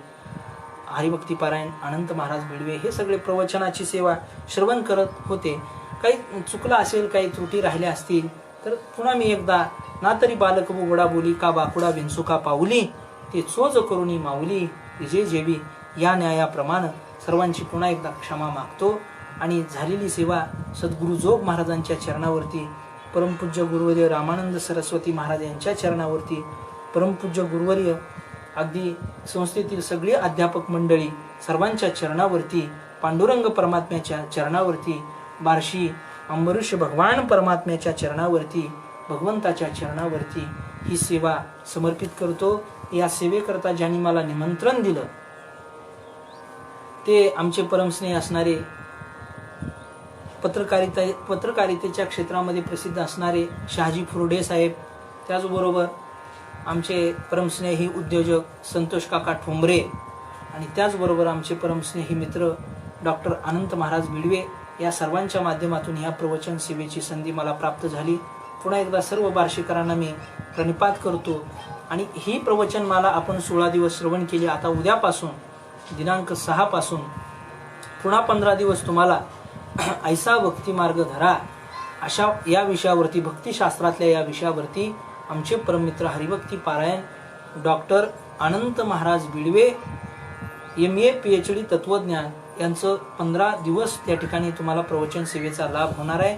हरिभक्ती पारायण अनंत महाराज बिडवे हे सगळे प्रवचनाची सेवा श्रवण करत होते. काही चुकलं असेल, काही त्रुटी राहिल्या असतील तर पुन्हा मी एकदा ना तरी बालक बोगडा बोली का बाकुडा विंचुका पाऊली, ते चोज करुणी माऊली विजय जेवी, या न्यायाप्रमाणे सर्वांची पुन्हा एकदा क्षमा मागतो. आणि झालेली सेवा सद्गुरू जोग महाराजांच्या चरणावरती, परमपूज्य गुरुवर्य रामानंद सरस्वती महाराज यांच्या चरणावरती, परमपूज्य गुरुवर्य अगदी संस्थेतील सगळी अध्यापक मंडळी सर्वांच्या चरणावरती, पांडुरंग परमात्म्याच्या चरणावरती, बार्शी अंबरीश भगवान परमात्म्याच्या चरणावरती, भगवंताच्या चरणावरती ही सेवा समर्पित करतो. या सेवेकरता ज्यांनी मला निमंत्रण दिलं ते आमचे परमस्नेह असणारे पत्रकारितेच्या क्षेत्रामध्ये प्रसिद्ध असणारे शहाजी फुर्डे साहेब, त्याचबरोबर आमचे परमस्नेही उद्योजक संतोष काका ठोंबरे आणि त्याचबरोबर आमचे परमस्नेही मित्र डॉक्टर अनंत महाराज बिडवे, या सर्वांच्या माध्यमातून ह्या प्रवचन सेवेची संधी मला प्राप्त झाली. पुन्हा एकदा सर्व बार्शीकरांना मी प्रणिपात करतो. आणि ही प्रवचन मला आपण 16 दिवस श्रवण केली. आता उद्यापासून दिनांक 6 पासून पुन्हा 15 दिवस तुम्हाला ऐसा भक्ती मार्ग धरा अशा या विषयावरती, भक्तिशास्त्रातल्या या विषयावरती आमचे परममित्र हरिभक्ती पारायण डॉक्टर अनंत महाराज बिडवे MA PhD तत्वज्ञान यांचं 15 दिवस त्या ठिकाणी तुम्हाला प्रवचन सेवेचा लाभ होणार आहे.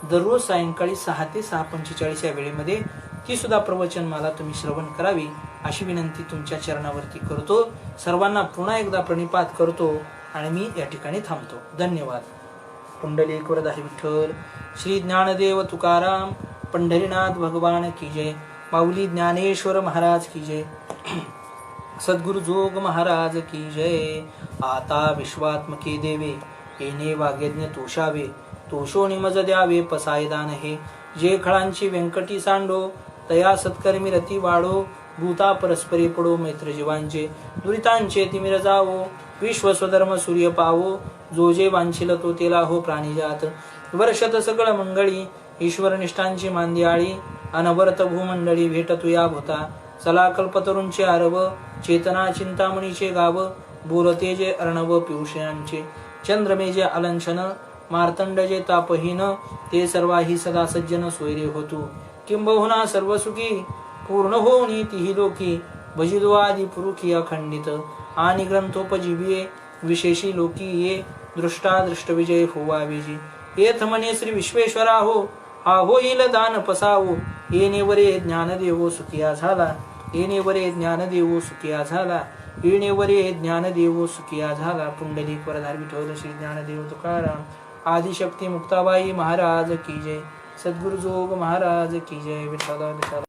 दररोज सायंकाळी 6 ते 6:45 या वेळेमध्ये ती सुद्धा प्रवचन मला तुम्ही श्रवण करावी अशी विनंती तुमच्या चरणावरती करतो. सर्वांना पुन्हा एकदा प्रणिपात करतो आणि मी या ठिकाणी थांबतो. धन्यवाद. पुंडलिक वरदारी विठ्ठल, श्री ज्ञानदेव तुकाराम, पंढरीनाथ भगवान की जय. माऊली ज्ञानेश्वर महाराज की जय. सद्गुरु जोग महाराज की जय. आता विश्वात्मके देवे येणे वाग्यज्ञ तोषावे. तोषोणी मज द्यावे पसायदान हे. जे खळांची व्यंकटी सांडो तया सत्कर्मी रती वाढो. भूता परस्परी पडो मैत्र जीवांचे. दुरितांचे तिमिर जावो. विश्व स्वधर्म सूर्य पावो. जो जे वांछिल तो तेला हो प्राणीजात. वर्षत सकळ मंगळी ईश्वर निष्ठांची मांदियाळी. अनवरत भूमंडळी भेट तुया भूता. चला कल्पतरूंचे आरव. चेतना चिंतामणीचे गाव. बोलते जे अर्णव पियुषयांचे. चंद्रमेजे अलंछन मार्तंड जे तापहीन. ते सर्वाही सदा सज्जन सोयरे होतू. किंबहुना सर्व सुखी पूर्ण होऊनी तिही लोकी. भजिदो आदि पुरुखी अखंडित. आणि ग्रंथोपजीविये विशेषी लोकी ये. दृष्टा दृष्ट विजय होवा विजी. येथ म्हणे श्री विश्वेश्वरा हो. हा होईल दान पसावो. येणे वरे ज्ञान देवो सुखिया झाला. येणे वरे ज्ञान देवो सुखिया झाला. येणे वरे ज्ञान देवो सुखिया झाला. पुंडलिक वरदार विठोल श्री ज्ञानदेव तुकाराम. आदिशक्ती मुक्ताबाई महाराज की जय. सद्गुरु जोग महाराज की जय. विठ्ठल विठ्ठल.